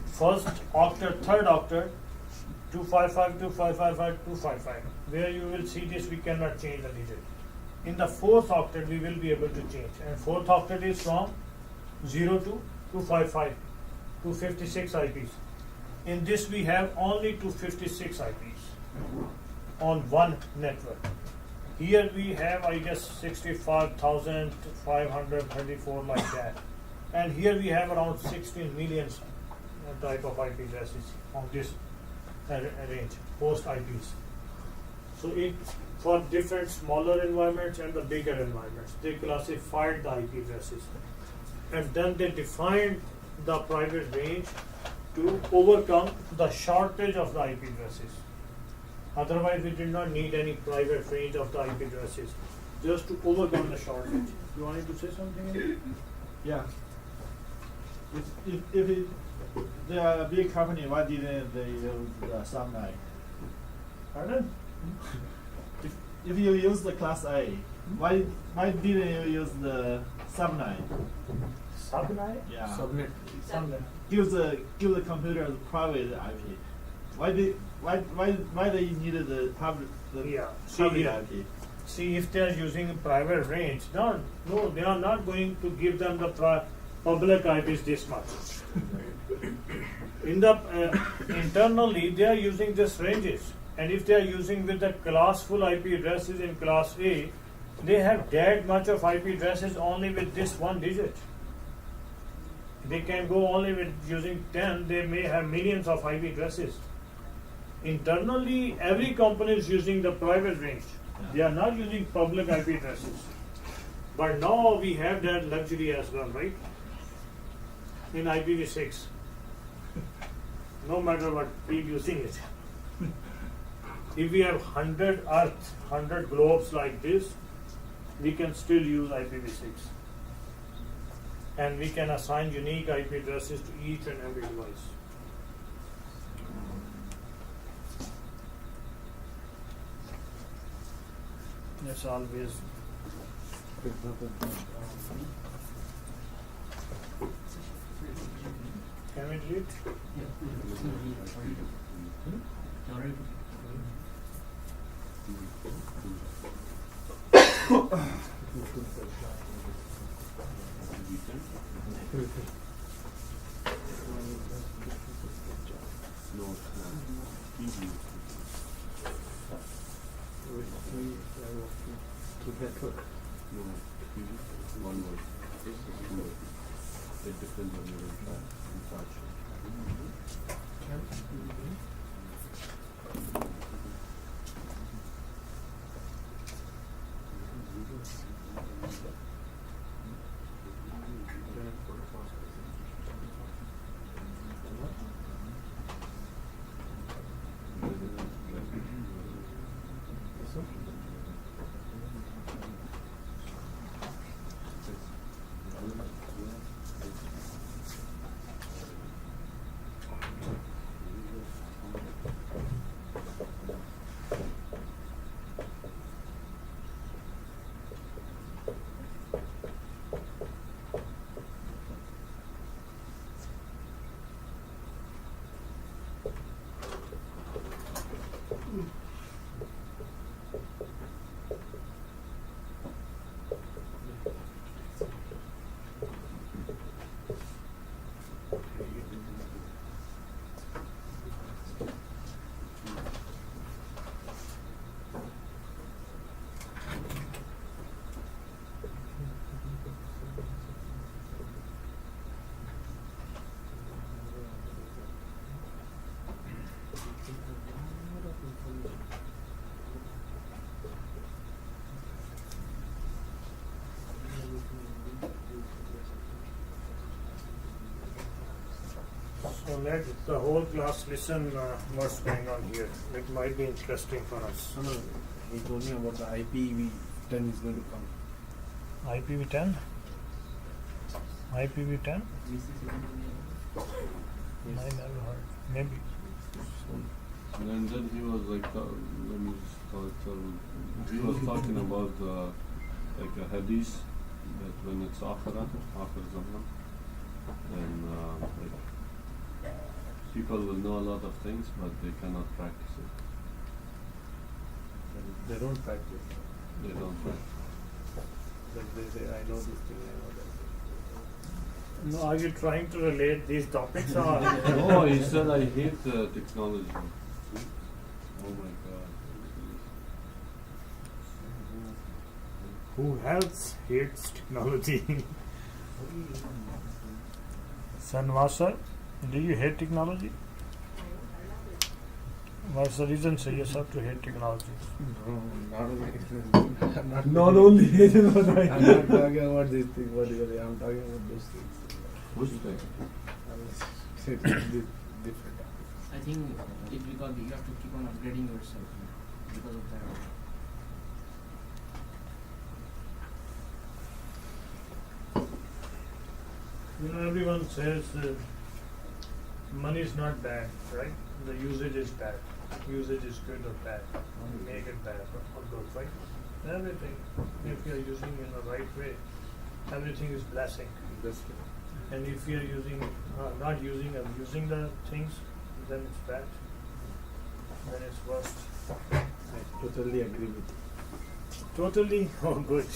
First octet, third octet, 255, 255, 255. Where you will see this, we cannot change the digit. In the fourth octet, we will be able to change. And fourth octet is from 0 to 255, 256 IPs. In this, we have only 256 IPs on one network. Here we have, I guess, 65,534 like that. And here we have around 16 million type of IP addresses on this range, host IPs. So it, for different smaller environments and the bigger environments, they classified the IP addresses. And then they defined the private range to overcome the shortage of the IP addresses. Otherwise, we did not need any private range of the IP addresses, just to overcome the shortage. You wanted to say something? Yeah. If they are a big company, why didn't they use the subnet? Pardon? If you use the class A, why didn't you use the subnet? Subnet? Yeah. Subnet. Give the computer the private IP. Why they needed the public Yeah. public See, IP? see, if they are using a private range, no, they are not going to give them the public IPs this much. In the internally, they are using just ranges, and if they are using with the classful IP addresses in class A, they have that much of IP addresses only with this one digit. They can go only with using 10. They may have millions of IP addresses. Internally, every company is using the private range. They are not using public IP addresses. But now we have that luxury as well, right? In IPv6. No matter what, keep using it. If we have 100 Earth, 100 globes like this, we can still use IPv6. And we can assign unique IP addresses to each and every device. That's always. Can we read? One word. It depends on your touch. So let the whole class listen what's going on here. It might be interesting for us. No, he told me about the IPv10 is going to come. IPv10? IPv10? I never heard. Maybe. And then he was like, let me just tell he was talking about like a hadith that when it's akhirah zaman, then like people will know a lot of things, but they cannot practice it. They don't practice. They don't practice. Like they say, I know this thing, I know that. No, are you trying to relate these topics or? No, he said I hate technology. Oh my god. Who else hates technology? Sanvasa, do you hate technology? What's the reason for yourself to hate technology? No, not only. Not only I'm not talking about these things, particularly. I'm talking about those things. Which thing? Different. I think it's because you have to keep on upgrading yourself because of that. You know, everyone says money is not bad, right? The usage is bad. Usage is good or bad. Make it bad or good, right? Everything, if you are using in the right way, everything is blessing. And if you are using, not using or using the things, then it's bad. Then it's worst. I totally agree with you. Totally? Oh, good.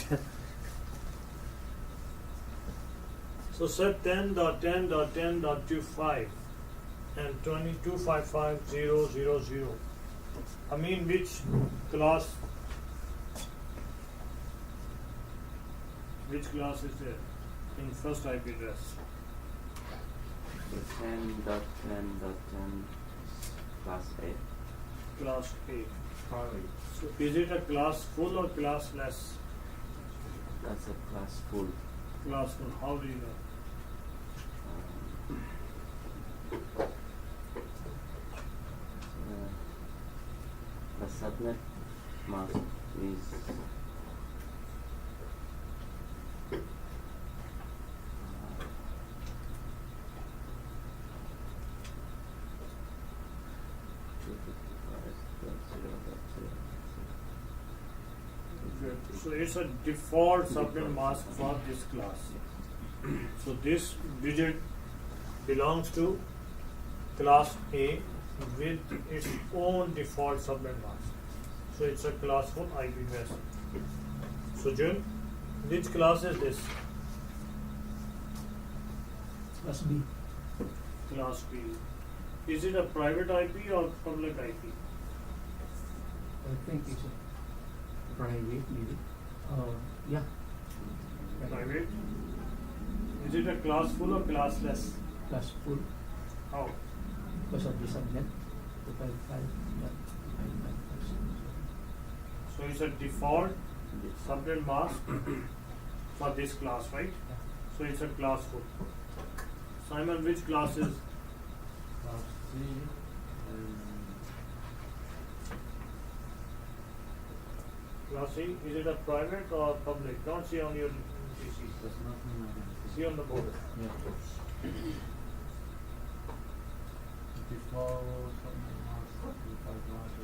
So set 10.10.10.25 and 2255.0.0.0. I mean, which class? Which class is there in first IP address? 10.10.10 class A. Class A. So is it a class full or class less? That's a class full. Class full. How do you know? The subnet mask is So it's a default subnet mask for this class. So this digit belongs to class A with its own default subnet mask. So it's a class full IP address. So June, which class is this? Class B. Class B. Is it a private IP or public IP? I think it's a private, maybe. Yeah. Private. Is it a class full or class less? Class full How? because of the subnet. The 5, yeah. So it's a default subnet mask for this class, right? So it's a class full. Simon, which class is? Class C. Class C, is it a private or public? Don't see on your PC. That's not in my hand. See on the board. Yeah. Default subnet mask, default mask,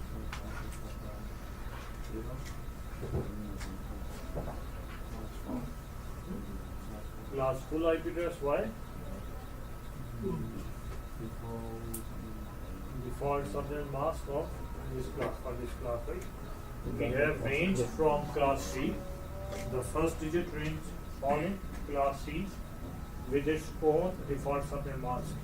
Class full IP address, why? Default subnet mask of this class, for this class, right? We have range from class C. The first digit range following class C with its own default subnet mask.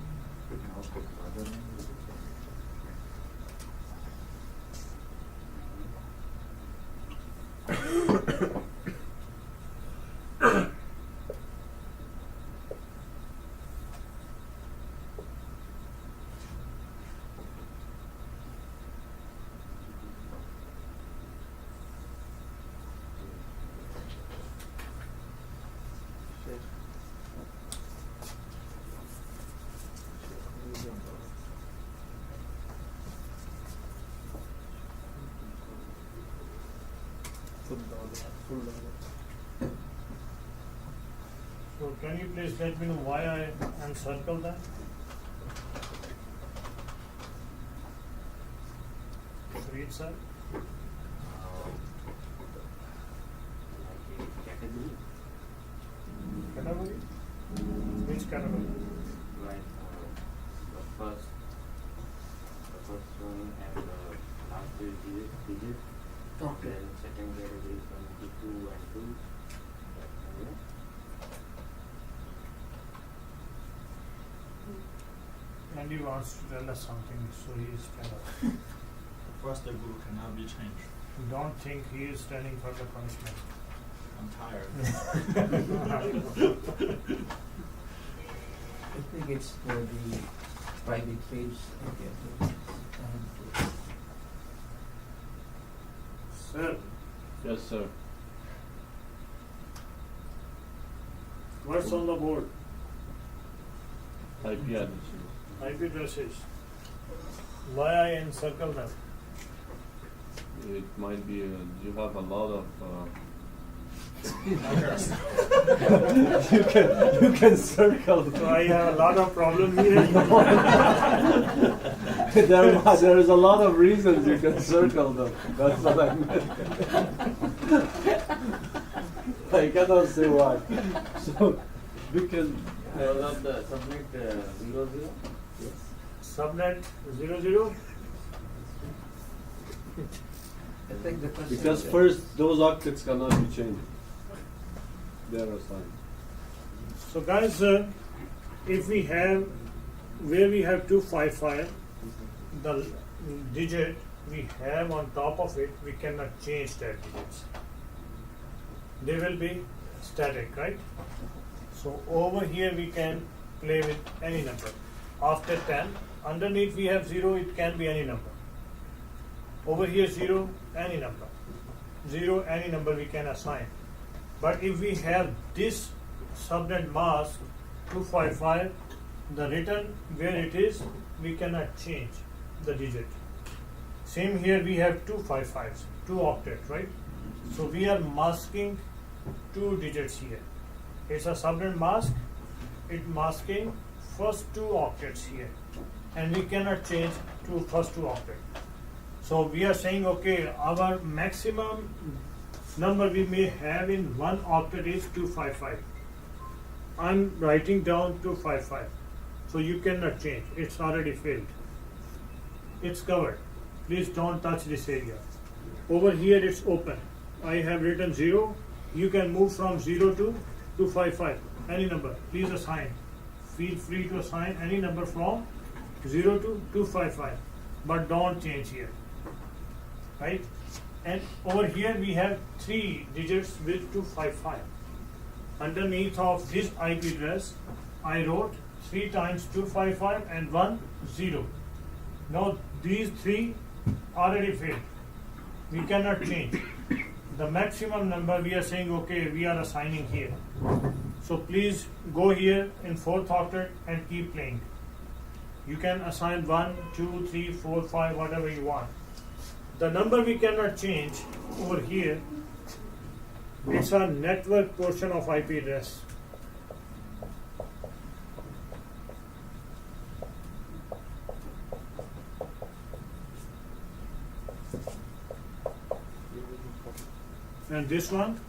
full logo. So can you please let me know why I encircle that? Read, sir. Category, Category? Which category? like the first one and the last digit. Okay. Then second category from the 2 and 2. And he wants to tell us something, so he is kind of. First, the guru cannot be changed. Don't think he is standing for the punishment. I'm tired. I think it's for the private page. Sir, Yes, sir. what's on the board? IP addresses. IP addresses. Why I encircle them? It might be you have a lot of. you can circle. So I have a lot of problem here. there is a lot of reasons you can circle them. That's what I meant. I cannot say why. So we can. Because of the subnet 00. Yes. Subnet 00. I think the question Because is, first those octets cannot be changed. They are assigned. So guys, if we have where we have 255, the digit we have on top of it, we cannot change that digits. They will be static, right? So over here we can play with any number. After 10, underneath we have 0, it can be any number. Over here 0, any number. 0, any number we can assign. But if we have this subnet mask 255, the return where it is, we cannot change the digit. Same here we have 255s, 2 octets, right? So we are masking 2 digits here. It's a subnet mask, it masking first 2 octets here. And we cannot change to first 2 octets. So we are saying, okay, our maximum number we may have in one octet is 255. I'm writing down 255. So you cannot change. It's already filled. It's covered. Please don't touch this area. Over here it's open. I have written 0. You can move from 0 to 255. Any number. Please assign. Feel free to assign any number from 0 to 255. But don't change here. Right? And over here we have 3 digits with 255. Underneath of this IP address, I wrote 3 times 255 and 1 0. Now these 3 already filled. We cannot change. The maximum number we are saying, okay, we are assigning here. So please go here in 4th octet and keep playing. You can assign 1, 2, 3, 4, 5, whatever you want. The number we cannot change over here, it's a network portion of IP address. And this one,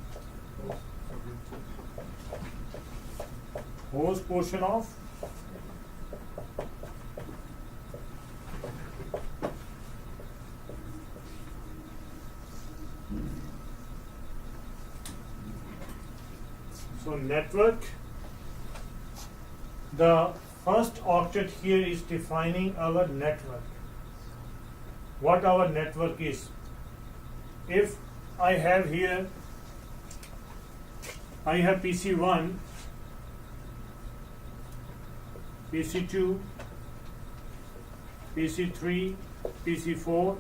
host portion of network. The first octet here is defining our network. What our network is. If I have here, I have PC1, PC2, PC3, PC4,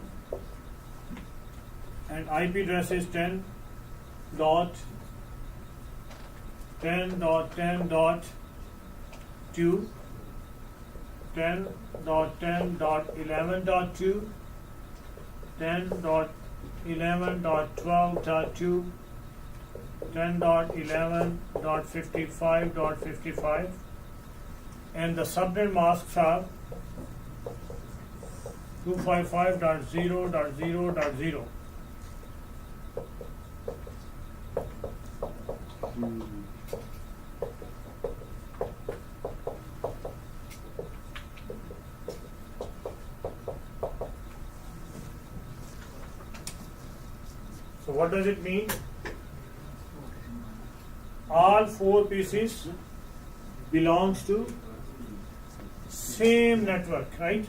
and IP address is 10.10.10.2, 10.10.11.2, 10.10.12.1, 10.11.12.2, 10.11.55.55, and the subnet masks are 255.0.0.0. So what does it mean? All four pieces belongs to same network, right?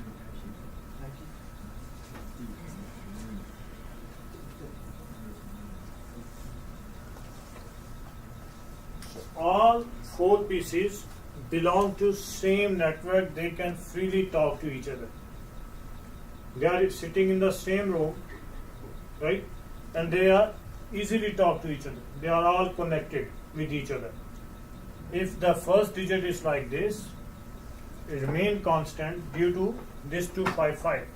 All four pieces belong to same network. They can freely talk to each other. They are sitting in the same room, right? And they are easily talk to each other. They are all connected with each other. If the first digit is like this, it remain constant due to this 255.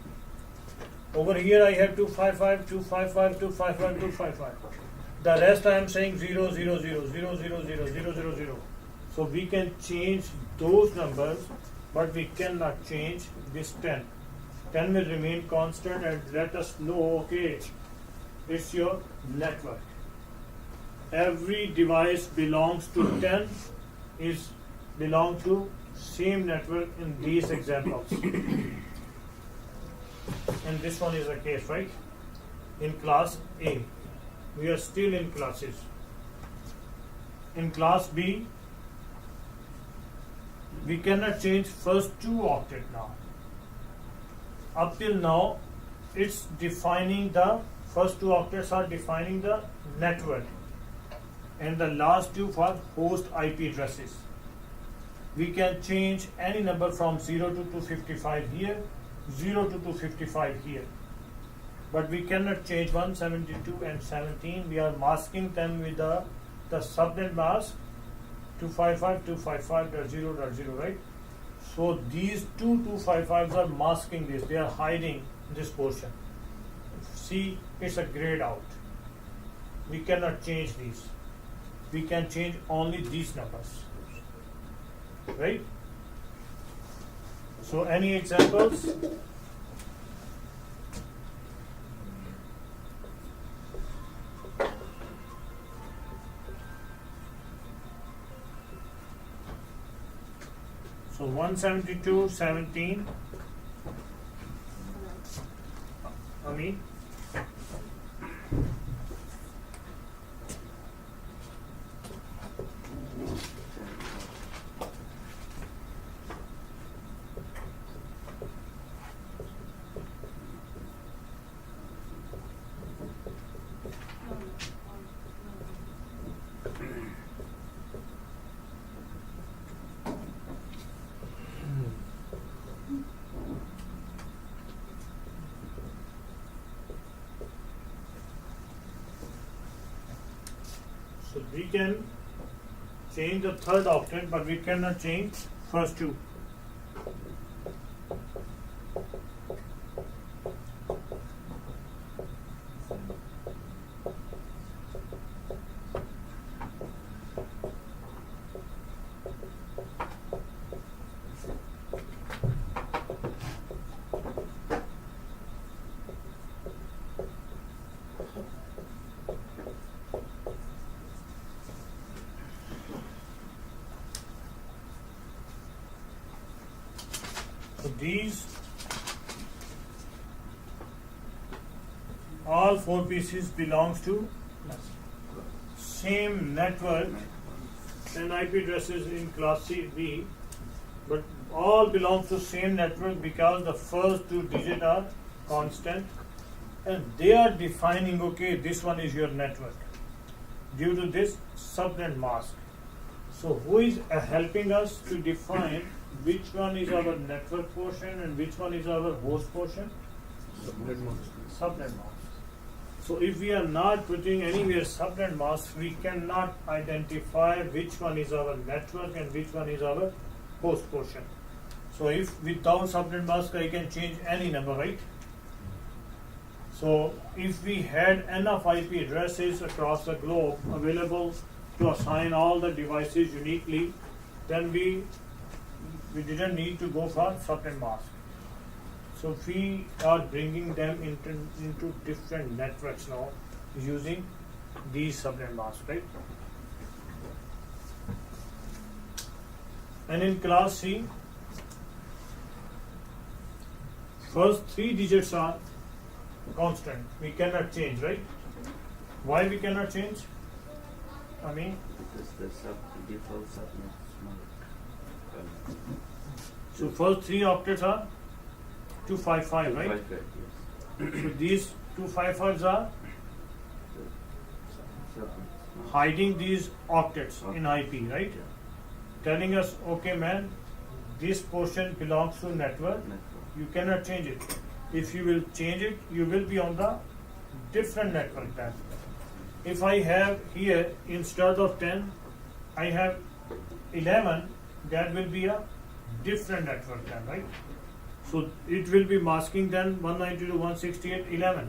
Over here I have 255, 255, 255, 255. The rest I am saying 0, 0, 0, 0, 0, 0, 0, 0, 0. So we can change those numbers, but we cannot change this 10. 10 will remain constant and let us know, okay, it's your network. Every device belongs to 10 is belong to same network in these examples. And this one is the case, right? In class A. We are still in classes. In class B, we cannot change first two octet now. Up till now, it's defining the first two octets are defining the network, and the last two for host IP addresses. We can change any number from 0 to 255 here, 0 to 255 here. But we cannot change 172 and 17. We are masking them with the subnet mask 255.255.0.0, right? So these two 255s are masking this. They are hiding this portion. See, it's a grayed out. We cannot change these. We can change only these numbers, right? So any examples? So 172.17. Ami. So we can change the third octet, but we cannot change first two. So these all four pieces belongs to same network and IP addresses in class C, B, but all belongs to same network because the first two digits are constant and they are defining, okay, this one is your network due to this subnet mask. So who is helping us to define which one is our network portion and which one is our host portion? Subnet mask. So if we are not putting anywhere subnet mask, we cannot identify which one is our network and which one is our host portion. So if without subnet mask I can change any number, right? So if we had enough IP addresses across the globe available to assign all the devices uniquely, then we didn't need to go for subnet mask. So we are bringing them into different networks now using these subnet masks, right? And in class C, first 3 digits are constant. We cannot change, right? Why we cannot change? I mean, Because the default subnet is small. so first 3 octets are 255, right? 255, yes. So these 255s are Subnet. hiding these octets in IP, right? Yeah. Telling us, okay man, this portion belongs to network, Network. you cannot change it. If you will change it, you will be on the different network then. If I have here, instead of 10, I have 11, that will be a different network then, right? So it will be masking then 192.168.11.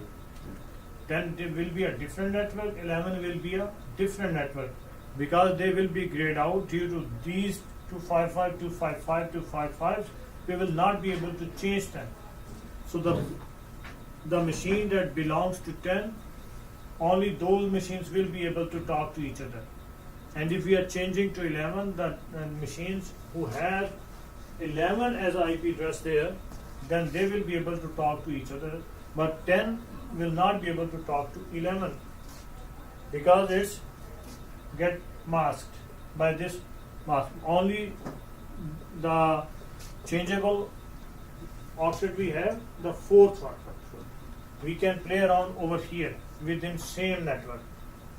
Then there will be a different network, 11 will be a different network, because they will be grayed out due to these 255, 255, 255s, we will not be able to change them. So the machine that belongs to 10, only those machines will be able to talk to each other. And if we are changing to 11, the machines who have 11 as an IP address there, then they will be able to talk to each other. But 10 will not be able to talk to 11 because it's get masked by this mask. Only the changeable offset we have, the 4th one. We can play around over here within same network.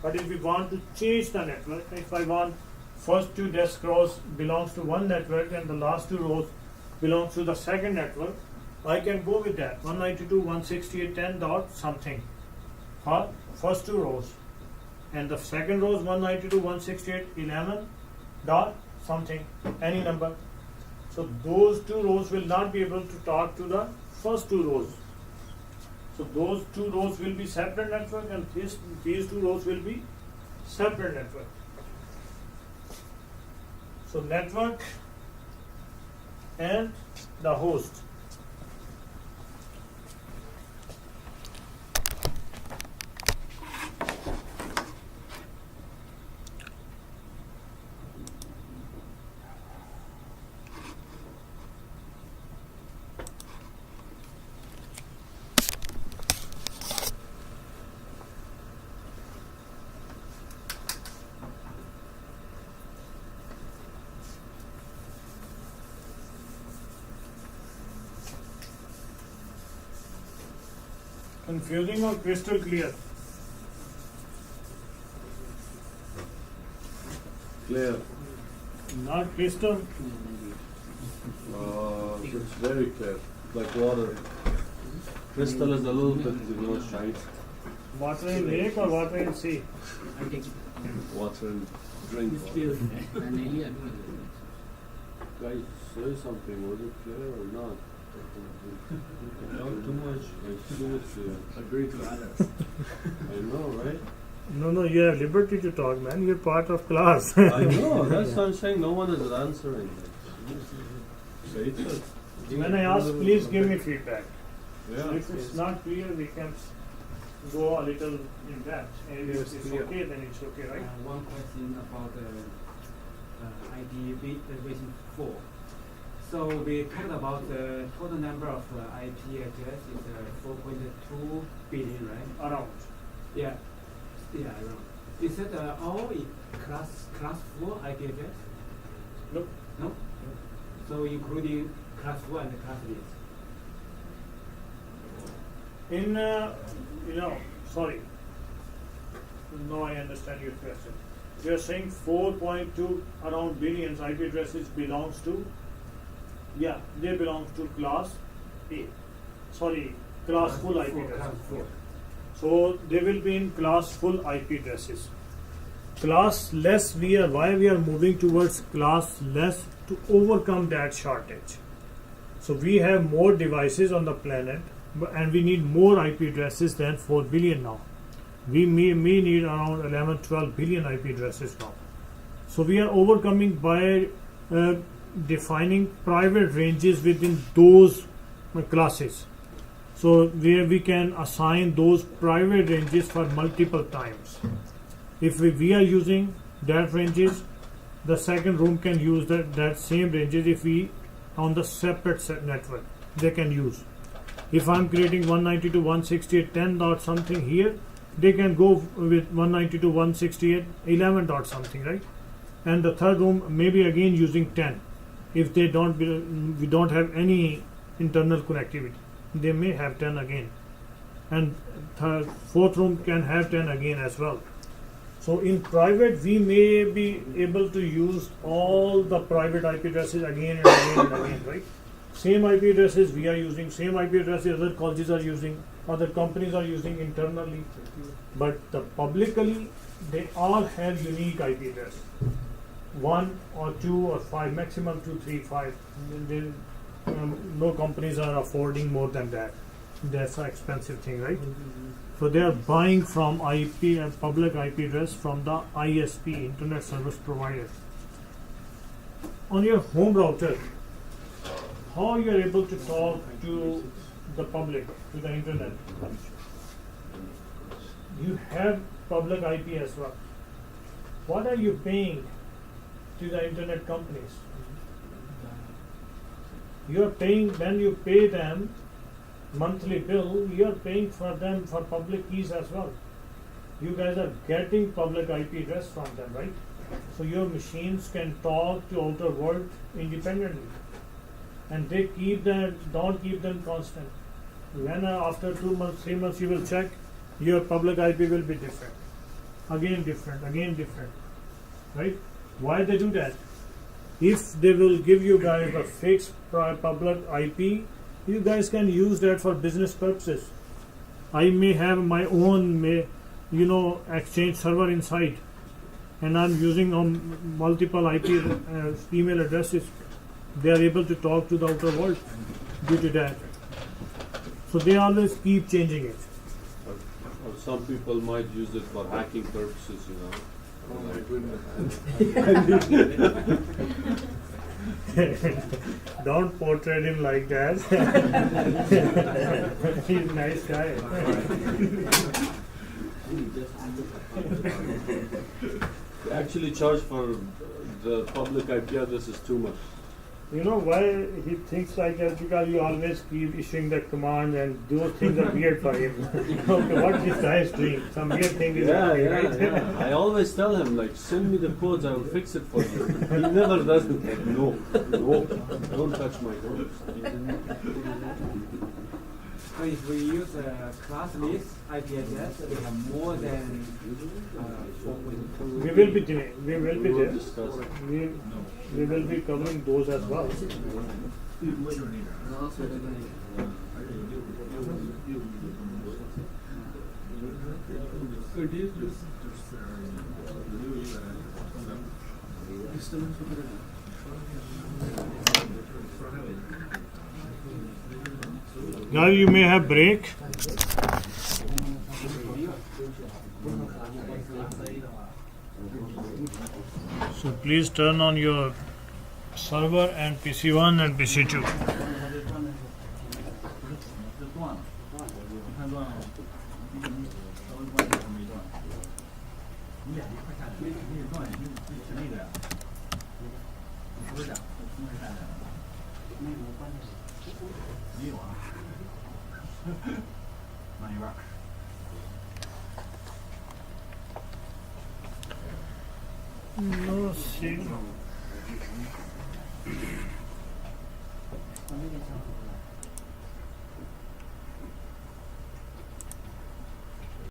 But if we want to change the network, if I want first 2 desk rows belongs to one network and the last 2 rows belongs to the second network, I can go with that 192.168.10 dot something for first 2 rows, and the second row is 192.168.11 dot something, any number. So those 2 rows will not be able to talk to the first 2 rows. So those 2 rows will be separate network, and these 2 rows will be separate network. So network and the host. Confusing or crystal clear? Clear. Not crystal. It's very clear, like water. Crystal is a little bit, shiny. Water in lake or water in sea? I take Water and drink it's water. clear. And Elia, Guys, say something. Was it clear or not? Not too much. It's too much clear. Agree to others. I know, right? No, you have liberty to talk, man. You're part of class. I know. That's what I'm saying. No one is answering. Say it. When I ask, please give me feedback. Yeah. If it's not clear, we can go a little in depth. And if Yes, it's clear. okay, then it's okay, right? One question about IP version 4. So we talked about the total number of IP address is 4.2 billion, right? Around. Yeah, around. Is that all in class 4 IP address? Nope. No. So including class 1 and class list. In, sorry. No, I understand your question. We are saying 4.2 around billions IP addresses belongs to, yeah, they belong to class A. Sorry, class full IP Class addresses. 4. So they will be in class full IP addresses. Class less, why we are moving towards class less to overcome that shortage. So we have more devices on the planet and we need more IP addresses than 4 billion now. We may need around 11, 12 billion IP addresses now. So we are overcoming by defining private ranges within those classes. So where we can assign those private ranges for multiple times. If we are using that ranges, the second room can use that same ranges if we on the separate network they can use. If I'm creating 192.168.10 dot something here, they can go with 192.168.11 dot something, right? And the third room maybe again using 10. If we don't have any internal connectivity, they may have 10 again, and fourth room can have 10 again as well. So in private, we may be able to use all the private IP addresses again and again and again, right? Same IP addresses we are using, same IP addresses other colleges are using, other companies are using internally. But the publicly, they all have unique IP address. 1 or 2 or 5, maximum 2, 3, 5. No companies are affording more than that. That's an expensive thing, right? So they are buying from IP and public IP address from the ISP, Internet Service Provider. On your home router, how you are able to talk to the public, to the internet? You have public IP as well. What are you paying to the internet companies? You are paying, when you pay them monthly bill, you are paying for them for public keys as well. You guys are getting public IP address from them, right? So your machines can talk to outer world independently, and they don't keep them constant. When after 2 months, 3 months, you will check, your public IP will be different, again different, right? Why they do that? If they will give you guys a fixed public IP, you guys can use that for business purposes. I may have my own, exchange server inside, and I'm using multiple IP email addresses. They are able to talk to the outer world due to that. So they always keep changing it. Or some people might use it for hacking purposes, Oh my goodness. Don't portray him like that. He's a nice guy. They actually charge for the public IP address is too much. You know why he thinks like that? Because you always keep issuing the command, and those things are weird for him. Okay, what this guy is doing? Some weird thing is happening, right? I always tell him, like, send me the codes, I will fix it for you. He never does it. Like, no, don't touch my codes. So if we use a class list IP address, we have more than We will be there. We will be We will there. discuss. We will be covering those as well. Now you may have break. So please turn on your server and PC1 and PC2. No signal.